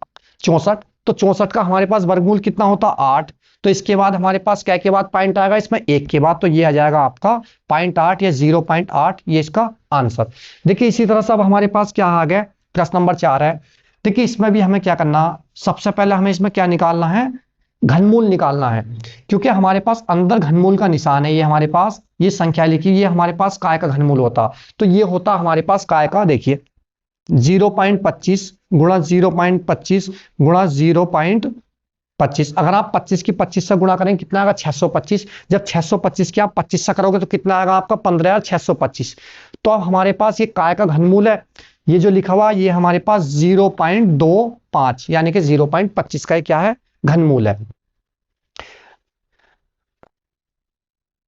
64, तो 64 का हमारे पास वर्गमूल कितना होता 8, तो इसके बाद हमारे पास क्या के बाद पॉइंट आएगा इसमें 1 के बाद, तो ये आ जाएगा आपका 0.8 या 0.8, ये इसका आंसर। देखिए इसी तरह से अब हमारे पास क्या आ गया प्रश्न नंबर 4 है। देखिए इसमें भी हमें क्या करना, सबसे पहले हमें इसमें क्या निकालना है घनमूल निकालना है, क्योंकि हमारे पास अंदर घनमूल का निशान है, ये हमारे पास ये संख्या लिखी, ये हमारे पास काय का घनमूल होता, तो ये होता हमारे पास काय का, देखिए 0.25 गुणा 0.25 गुणा 0.25, अगर आप 25 की 25 से गुणा करेंगे कितना आएगा 625, जब 625 की आप 25 से करोगे तो कितना आएगा आपका 15,625। तो अब हमारे पास ये काय का घनमूल है, ये जो लिखा हुआ ये हमारे पास 0.25, यानी कि 0.25 का क्या है घनमूल है,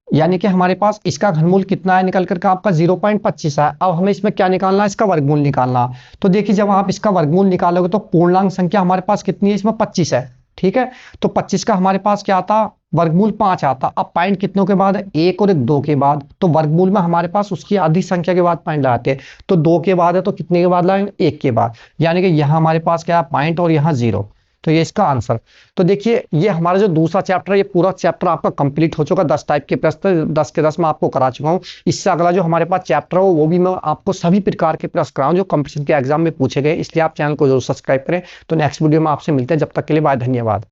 यानी कि हमारे पास इसका घनमूल कितना है निकल करके आपका 0.25 है। अब हमें इसमें क्या निकालना है, इसका वर्गमूल निकालना। तो देखिए जब आप इसका वर्गमूल निकालोगे तो पूर्णांक संख्या हमारे पास कितनी है, इसमें 25 है, ठीक है। तो 25 का हमारे पास क्या आता वर्गमूल 5 आता। अब पॉइंट कितनों के बाद है 1 और 1 2 के बाद, तो वर्गमूल में हमारे पास उसकी आधी संख्या के बाद पॉइंट लगाते हैं, तो 2 के बाद है तो कितने के बाद लगाएंगे 1 के बाद, यानी कि यहाँ हमारे पास क्या है पॉइंट और यहाँ 0, तो ये इसका आंसर। तो देखिए ये हमारा जो दूसरा चैप्टर है, ये पूरा चैप्टर आपका कंप्लीट हो चुका, 10 टाइप के प्रश्न 10 के 10 मैं आपको करा चुका हूँ। इससे अगला जो हमारे पास चैप्टर हो वो भी मैं आपको सभी प्रकार के प्रश्न कराऊं जो कंपटीशन के एग्जाम में पूछे गए, इसलिए आप चैनल को जरूर सब्सक्राइब करें। तो नेक्स्ट वीडियो में आपसे मिलते हैं, जब तक के लिए बाय, धन्यवाद।